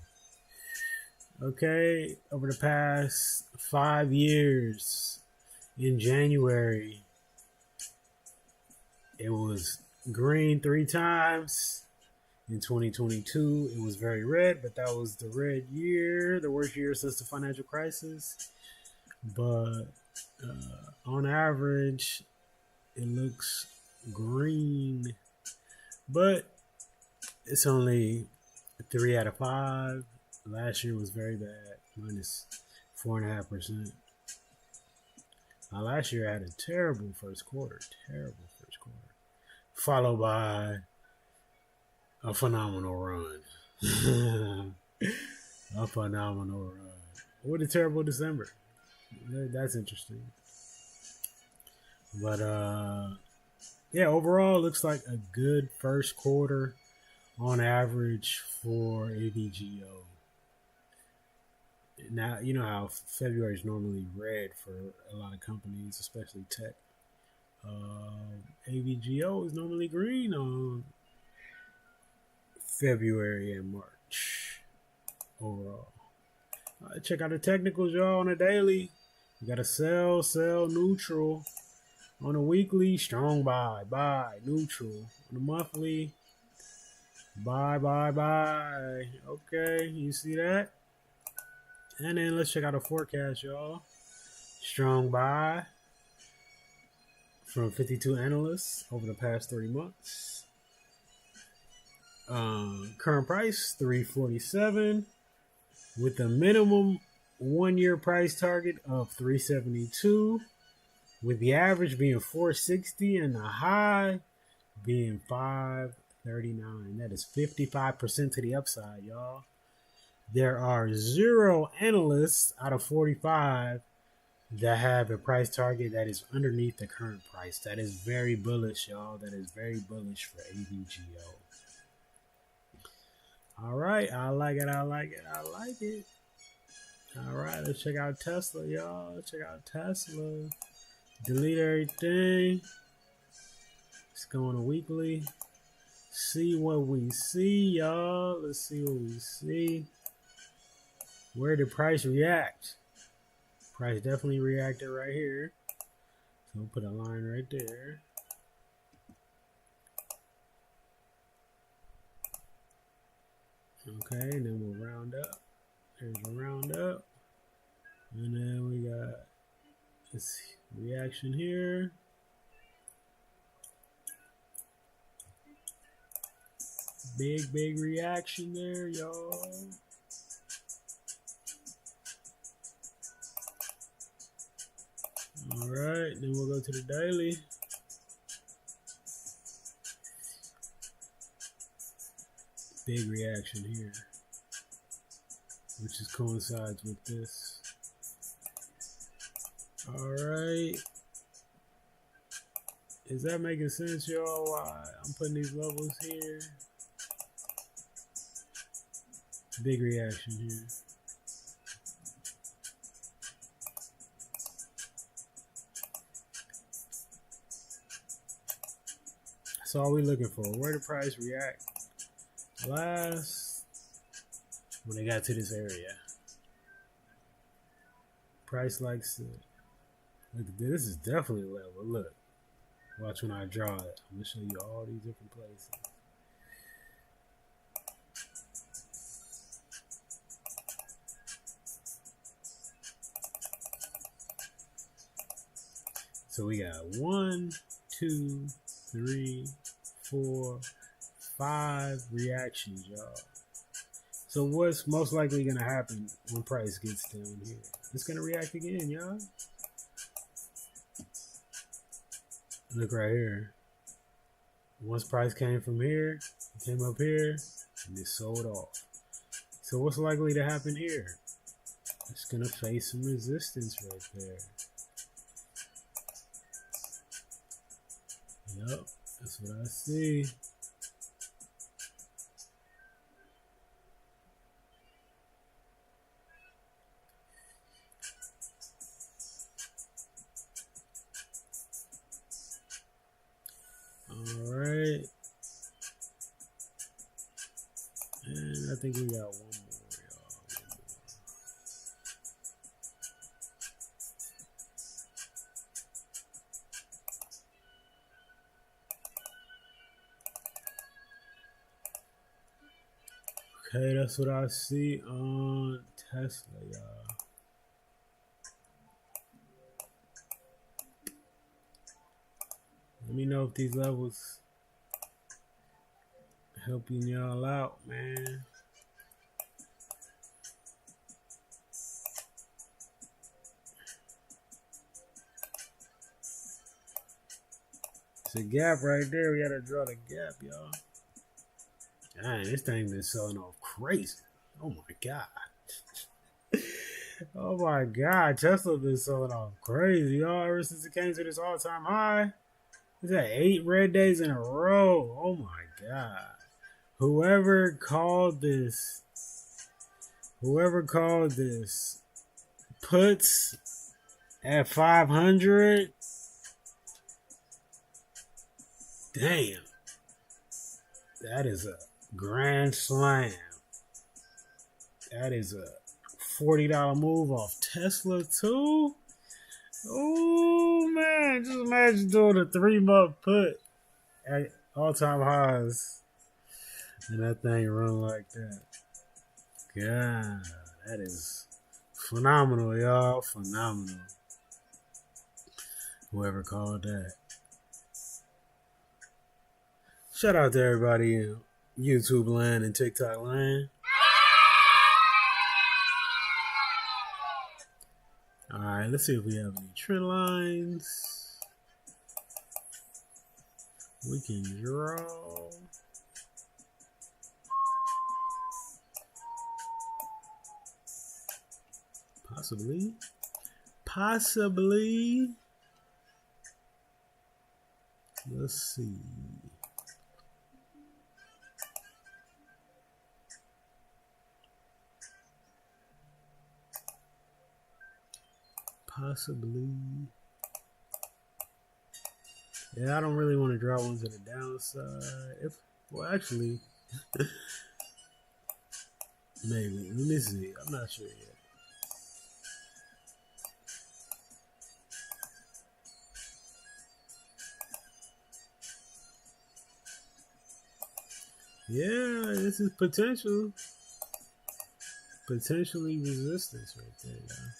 Okay, over the past 5 years, in January, it was green 3 times. In 2022, it was very red, but that was the red year, the worst year since the financial crisis. But on average, it looks green, but it's only 3 out of 5. Last year was very bad, minus 4.5%. Last year I had a terrible first quarter, followed by a phenomenal run. A phenomenal run. With a terrible December. That's interesting. But yeah, overall looks like a good first quarter on average for AVGO. Now, you know how February is normally red for a lot of companies, especially tech. AVGO is normally green on February and March overall. Check out the technicals, y'all, on a daily. You got a sell, neutral. On a weekly, strong buy, neutral. On a monthly, buy. Okay, you see that? And then let's check out a forecast, y'all. Strong buy from 52 analysts over the past 30 months. Current price 347 with a minimum 1-year price target of 372, with the average being 460 and the high being 539. That is 55% to the upside, y'all. There are 0 analysts out of 45 that have a price target that is underneath the current price. That is very bullish, y'all. That is very bullish for AVGO. All right, I like it. All right, let's check out Tesla, y'all. Delete everything. Let's go on a weekly. See what we see, y'all. Let's see what we see. Where did price react? Price definitely reacted right here. So we'll put a line right there. Okay, and then we'll round up. There's a round up. And then we got this reaction here. Big reaction there, y'all. All right, then we'll go to the daily. Big reaction here, which is coincides with this. All right. Is that making sense, y'all? Why I'm putting these levels here? Big reaction here. That's all we're looking for. Where the price react last. when they got to this area. Price likes it. Look, this is definitely level. Look. Watch when I draw it. I'm going to show you all these different places. So we got 1, 2, 3, 4, 5 reactions, y'all. So what's most likely going to happen when price gets down here? It's going to react again, y'all. Look right here. Once price came from here, it came up here, and it sold off. So what's likely to happen here? It's going to face some resistance right there. Yep, that's what I see. All right. And I think we got one more, y'all. Okay, that's what I see on Tesla, y'all. Let me know if these levels helping y'all out, man. It's a gap right there. We gotta draw the gap, y'all. Dang, this thing been selling off crazy. Oh my god. Oh my god, Tesla been selling off crazy, y'all, ever since it came to this all-time high. Is that 8 red days in a row? Oh my god. Whoever called this puts at 500. Damn. That is a grand slam. That is a $40 move off Tesla too. Oh man, just imagine doing a 3-month put at all-time highs and that thing run like that. God, that is phenomenal, y'all. Phenomenal. Whoever called that. Shout out to everybody in YouTube land and TikTok land. Alright, let's see if we have any trend lines. We can draw. Possibly. Let's see. Possibly. Yeah, I don't really want to draw one to the downside. Well, actually, maybe. Let me see. I'm not sure yet. Yeah, this is potentially resistance right there, y'all.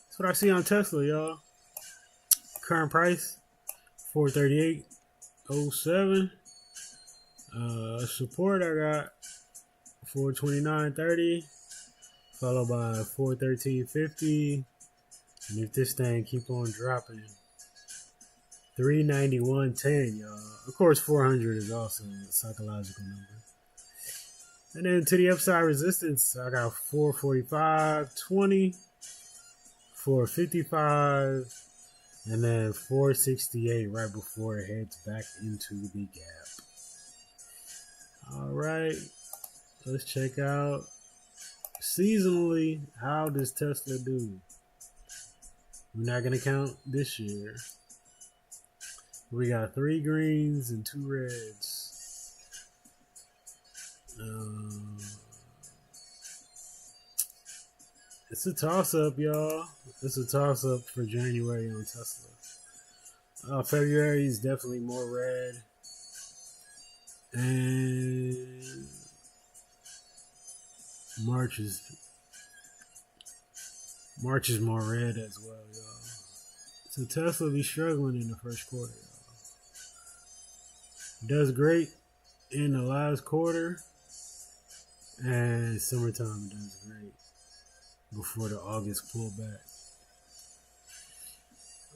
That's what I see on Tesla, y'all. Current price, 438.07. Support I got 429.30, followed by 413.50. And if this thing keep on dropping, 391.10, y'all. Of course, 400 is also a psychological number. And then to the upside resistance, I got 445.20, 455, and then 468 right before it heads back into the gap. All right, let's check out seasonally. How does Tesla do? We're not gonna count this year. We got 3 greens and 2 reds. It's a toss-up, y'all. It's a toss-up for January on Tesla. February is definitely more red. And March is more red as well, y'all. So Tesla be struggling in the first quarter, y'all. Does great in the last quarter, and summertime does great before the August pullback.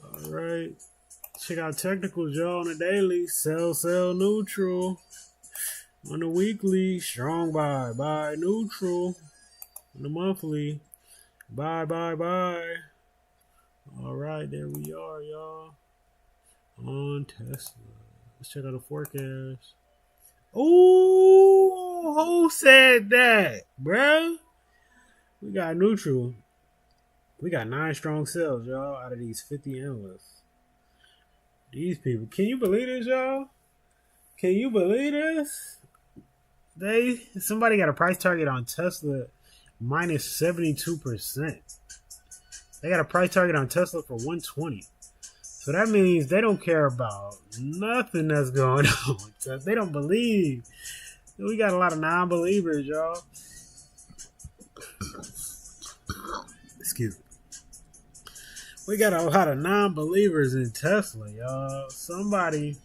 All right, check out technicals, y'all. On the daily, sell neutral. On the weekly, strong buy neutral. On the monthly, buy. All right, there we are, y'all. On Tesla. Let's check out the forecast. Ooh, who said that, bro? We got neutral. We got 9 strong sells, y'all, out of these 50 analysts. These people. Can you believe this, y'all? Can you believe this? Somebody got a price target on Tesla minus 72%. They got a price target on Tesla for 120. So that means they don't care about nothing that's going on. So they don't believe. We got a lot of non-believers, y'all. Excuse me. We got a lot of non-believers in Tesla, y'all. Somebody,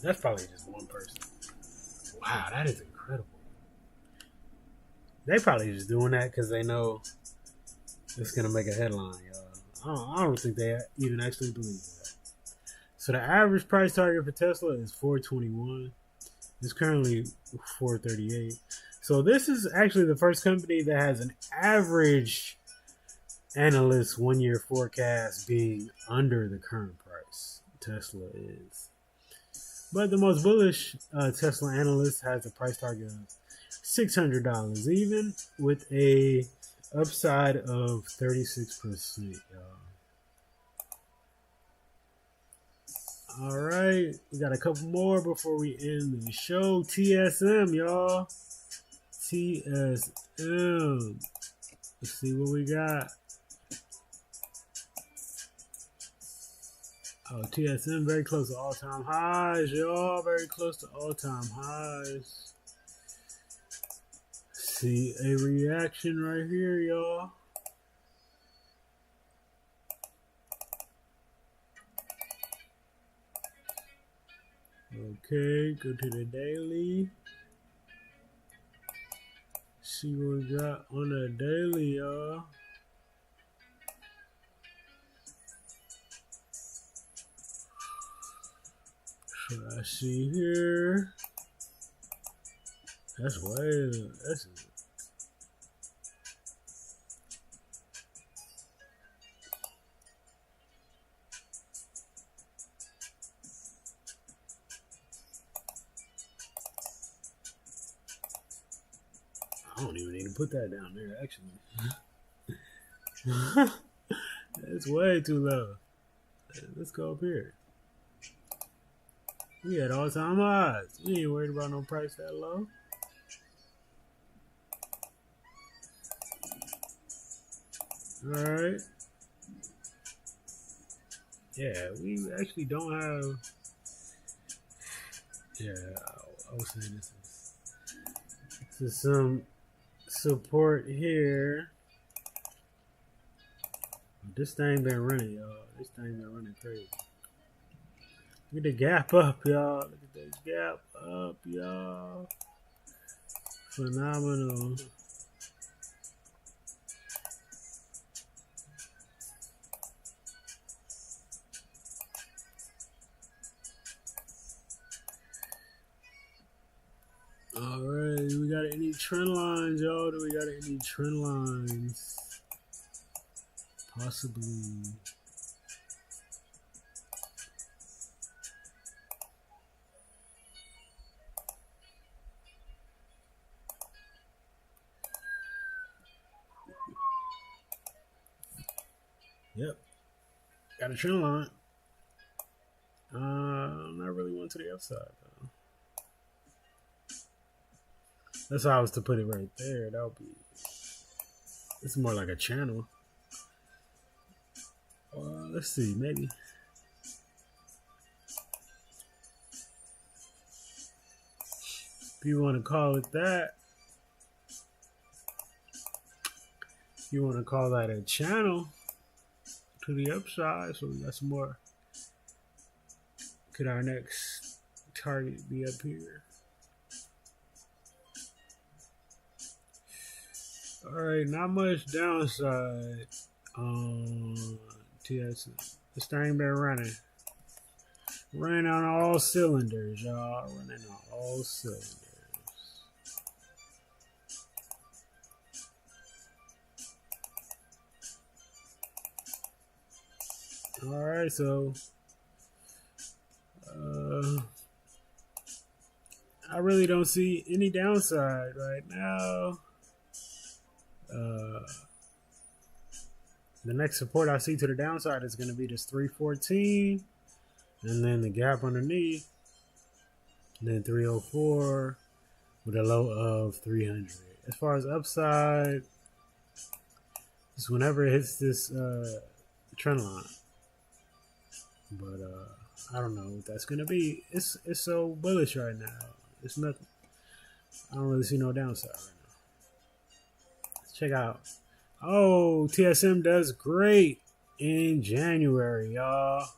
that's probably just one person. Wow, that is incredible. They probably just doing that because they know it's going to make a headline, y'all. I don't think they even actually believe that. So the average price target for Tesla is 421. It's currently 438. So this is actually the first company that has an average analyst 1 year forecast being under the current price. Tesla is. But the most bullish Tesla analyst has a price target of $600, even with a upside of 36%, y'all. All right, we got a couple more before we end the show. TSM, y'all. TSM. Let's see what we got. Oh, TSM very close to all-time highs, y'all. Very close to all-time highs. See a reaction right here, y'all. Okay, go to the daily. See what we got on the daily, y'all. What I see here. That's I don't even need to put that down there, actually. That's way too low. Let's go up here. We had all-time highs. We ain't worried about no price that low. Alright. Yeah, we actually don't have... Yeah, I was saying this is some support here. This thing been running, y'all. This thing been running crazy. Look at the gap up, y'all. Look at that gap up, y'all. Phenomenal. Alright, we got any trend lines, y'all? Do we got any trend lines? Possibly. Yep. Got a trend line. Not really one to the upside, though. That's how I was to put it right there. That would be It's more like a channel. Let's see, maybe. If you want to call it that, you want to call that a channel to the upside. So we got some more. Could our next target be up here? All right, not much downside on TSM. This thing been running. Running on all cylinders, y'all. Running on all cylinders. All right, so I really don't see any downside right now. The next support I see to the downside is going to be this 314, and then the gap underneath, and then 304 with a low of 300. As far as upside, just whenever it hits this trend line. But I don't know what that's gonna be. It's so bullish right now. It's nothing. I don't really see no downside right now. Let's check out. Oh, TSM does great in January, y'all.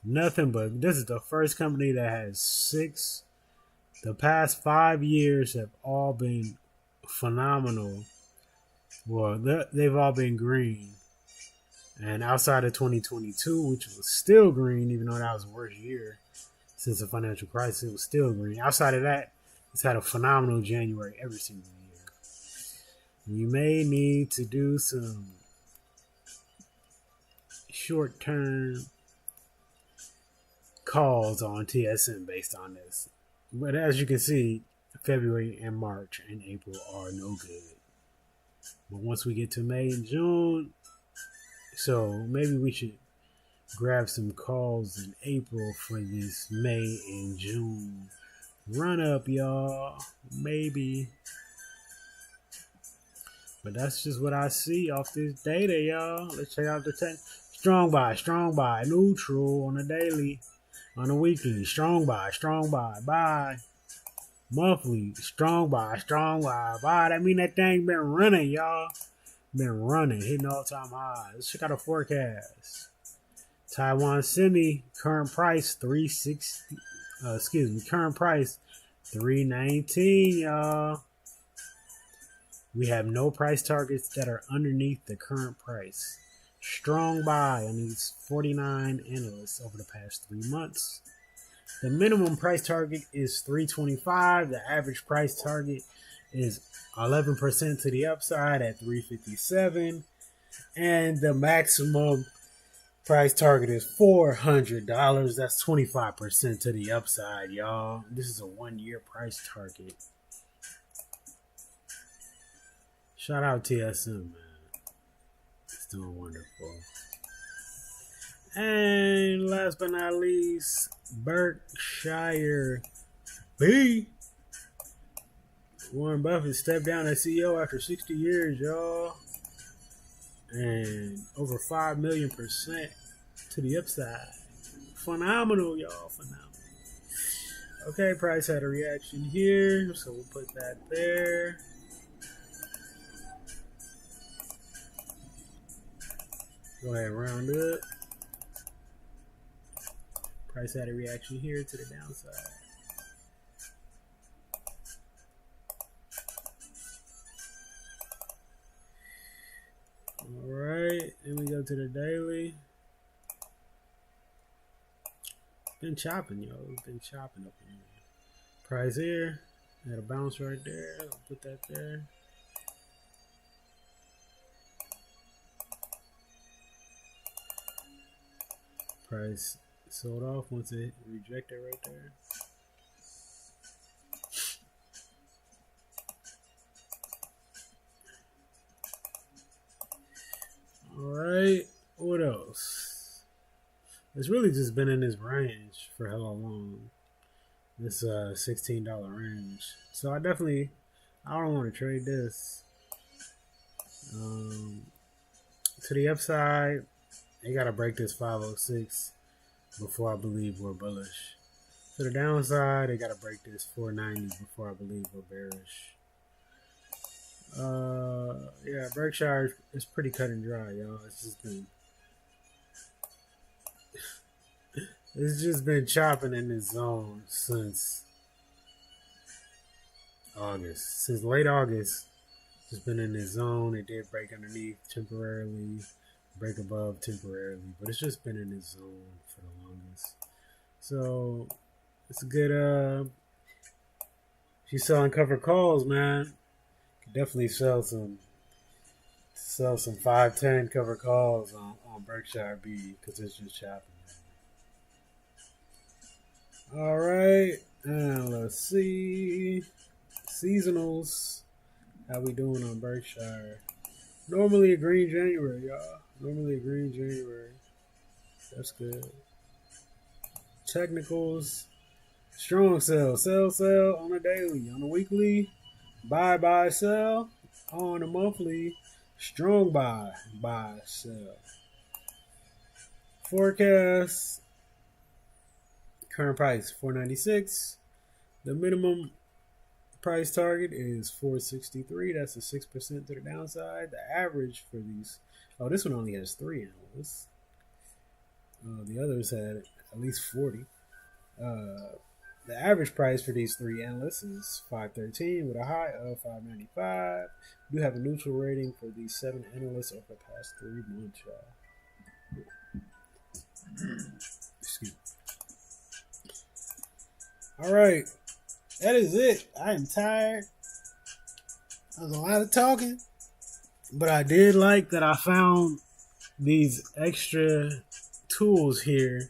Nothing but this is the first company that has 6. The past 5 years have all been phenomenal. Well, they've all been green. And outside of 2022, which was still green, even though that was the worst year since the financial crisis, it was still green. Outside of that, it's had a phenomenal January every single year. You may need to do some short-term calls on TSM based on this. But as you can see, February and March and April are no good. But once we get to May and June, so maybe we should grab some calls in April for this May and June run up, y'all. Maybe. But that's just what I see off this data, y'all. Let's check out the tech. Strong buy, neutral on the daily, on the weekly. Strong buy, buy. Monthly, strong buy, buy. That mean that thing been running, y'all. Been running, hitting all-time highs. Let's check out a forecast. Taiwan Semi, current price 360. Current price 319, y'all. We have no price targets that are underneath the current price. Strong buy on these 49 analysts over the past 3 months. The minimum price target is 325. The average price target is 11% to the upside at 357, and the maximum price target is $400. That's 25% to the upside, y'all. This is a 1-year price target. Shout out TSM, man. It's doing wonderful. And last but not least, BRK.B. Warren Buffett stepped down as CEO after 60 years, y'all. And over 5 million% to the upside. Phenomenal, y'all. Phenomenal. Okay, price had a reaction here, so we'll put that there. Go ahead and round up. Price had a reaction here to the downside. Alright, then we go to the daily. Been chopping, yo. Been chopping up in here. Price here. Had a bounce right there. I'll put that there. Price sold off once it rejected right there. Alright, what else? It's really just been in this range for hella long. This $16 range. So I don't want to trade this. To the upside, they gotta break this 506 before I believe we're bullish. To the downside, they gotta break this 490 before I believe we're bearish. Yeah, Berkshire is pretty cut and dry, y'all. It's just been chopping in this zone since August. Since late August, it's been in this zone. It did break underneath temporarily, break above temporarily, but it's just been in this zone for the longest. So it's a good if you selling covered calls, man, you can definitely sell some 510 covered calls on Berkshire.B because it's just chopping. All right, and let's see seasonals. How we doing on Berkshire? Normally a green January, y'all. Normally a green January. That's good. Technicals. Strong sell. Sell on a daily. On a weekly. Buy, sell. On a monthly. Strong buy, sell. Forecast. Current price $496. The minimum price target is $463. That's a 6% to the downside. The average for these, this one only has 3 analysts. The others had at least 40. The average price for these 3 analysts is $513 with a high of $595. We do have a neutral rating for these 7 analysts over the past 3 months, y'all. Excuse me. All right. That is it. I am tired. That was a lot of talking. But I did like that I found these extra tools here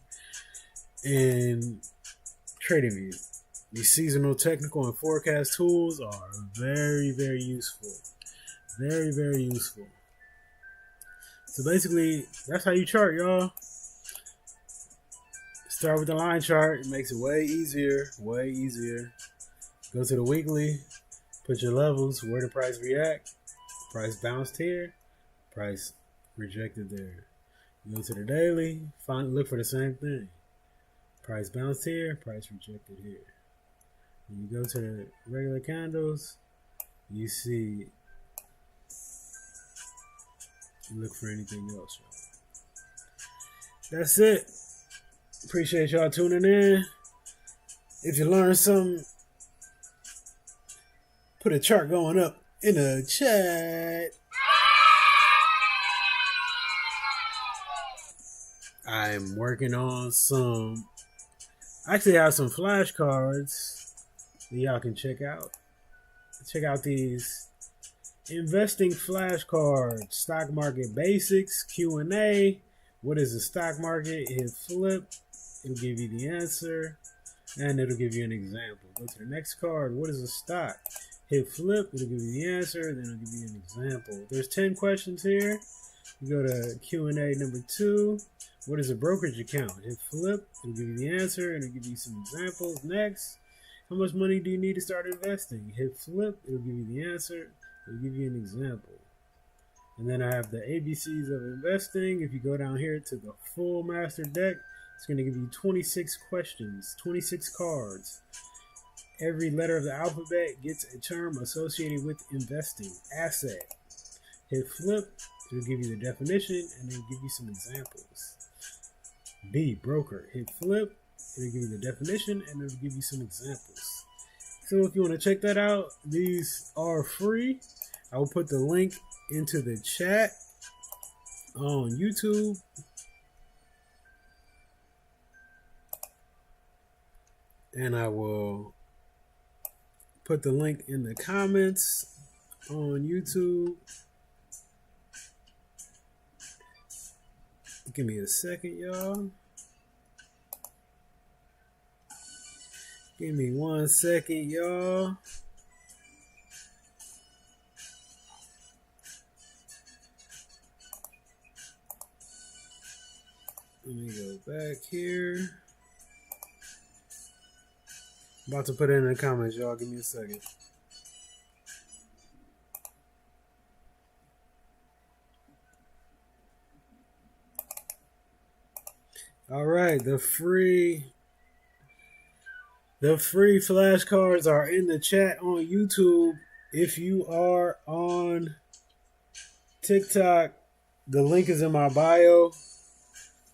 in TradingView. These seasonal, technical, and forecast tools are very, very useful. Very, very useful. So basically, that's how you chart, y'all. Start with the line chart. It makes it way easier. Way easier. Go to the weekly. Put your levels. Where the price react. Price bounced here. Price rejected there. Go to the daily. Look for the same thing. Price bounced here. Price rejected here. When you go to the regular candles, you see. Look for anything else, y'all. That's it. Appreciate y'all tuning in. If you learned something, put a chart going up in the chat. I'm working on some. I actually have some flashcards that y'all can check out. Check out these investing flashcards. Stock market basics, Q&A. What is the stock market? Hit flip. It'll give you the answer. And it'll give you an example. Go to the next card. What is a stock? Hit flip. It'll give you the answer. Then it'll give you an example. There's 10 questions here. You go to Q&A number 2. What is a brokerage account? Hit flip. It'll give you the answer. And it'll give you some examples. Next. How much money do you need to start investing? Hit flip. It'll give you the answer. It'll give you an example. And then I have the ABCs of investing. If you go down here to the full master deck, it's going to give you 26 questions, 26 cards. Every letter of the alphabet gets a term associated with investing. Asset. Hit flip. It'll give you the definition and then give you some examples. B, broker. Hit flip. It'll give you the definition and it'll give you some examples. So if you want to check that out, these are free. I will put the link into the chat on YouTube. And I will put the link in the comments on YouTube. Give me a second, y'all. Give me 1 second, y'all. Let me go back here. I'm about to put it in the comments, y'all. Give me a second. All right, the free flashcards are in the chat on YouTube. If you are on TikTok, the link is in my bio.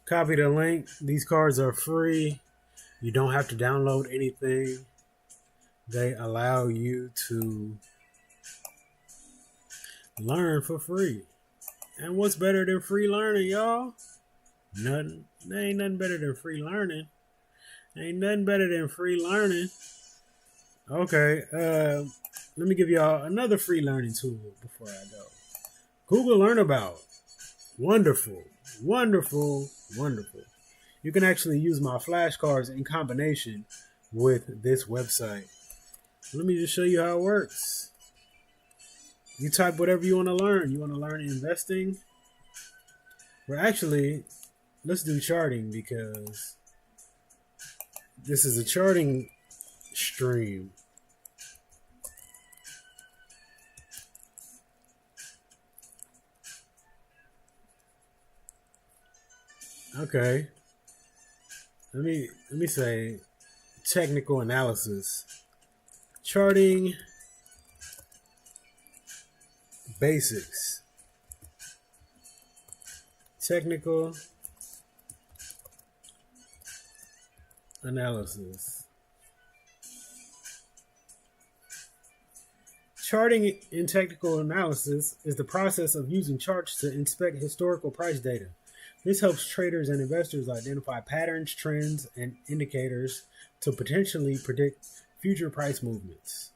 Copy the link. These cards are free. You don't have to download anything. They allow you to learn for free. And what's better than free learning, y'all? Nothing. There ain't nothing better than free learning. Ain't nothing better than free learning. Okay, let me give y'all another free learning tool before I go. Google Learnabout. Wonderful, wonderful, wonderful. You can actually use my flashcards in combination with this website. Let me just show you how it works. You type whatever you want to learn. You want to learn investing? Well, actually, let's do charting because this is a charting stream. Okay. Let me say technical analysis. Charting basics. Technical analysis. Charting in technical analysis is the process of using charts to inspect historical price data. This helps traders and investors identify patterns, trends, and indicators to potentially predict future price movements.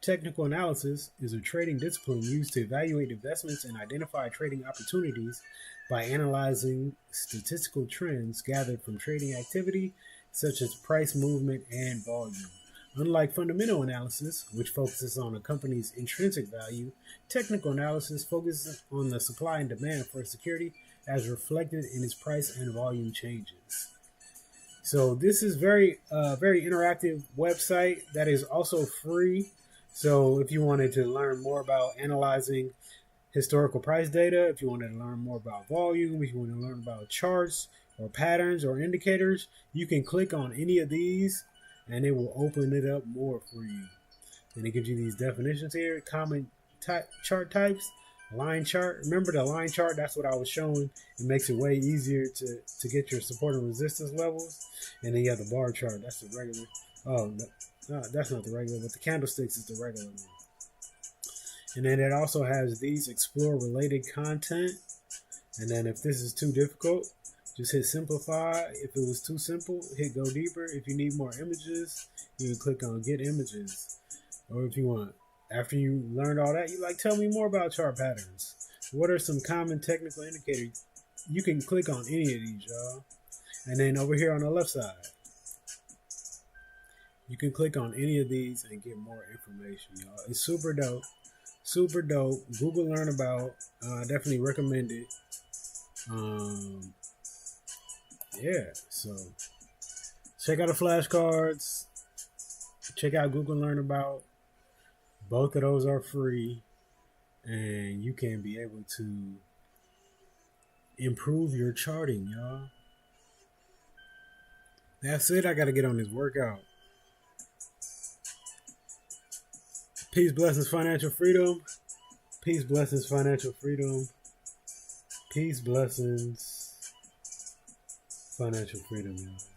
Technical analysis is a trading discipline used to evaluate investments and identify trading opportunities by analyzing statistical trends gathered from trading activity, such as price movement and volume. Unlike fundamental analysis, which focuses on a company's intrinsic value, technical analysis focuses on the supply and demand for a security as reflected in its price and volume changes. So this is very interactive website that is also free. So if you wanted to learn more about analyzing historical price data, if you wanted to learn more about volume, if you want to learn about charts or patterns or indicators, you can click on any of these and it will open it up more for you. And it gives you these definitions here, common chart types, line chart. Remember the line chart, that's what I was showing. It makes it way easier to get your support and resistance levels. And then you have the bar chart, that's the regular. Oh, no, that's not the regular, but the candlesticks is the regular one. And then it also has these explore related content. And then if this is too difficult, just hit simplify. If it was too simple, hit go deeper. If you need more images, you can click on get images. Or if you want, after you learned all that, you like, tell me more about chart patterns. What are some common technical indicators? You can click on any of these, y'all. And then over here on the left side, you can click on any of these and get more information, y'all. It's super dope. Super dope. Google Learnabout. Definitely recommend it. Yeah, so check out the flashcards. Check out Google Learnabout. Both of those are free, and you can be able to improve your charting, y'all. That's it. I got to get on this workout. Peace, blessings, financial freedom. Peace, blessings, financial freedom. Peace, blessings, financial freedom, y'all.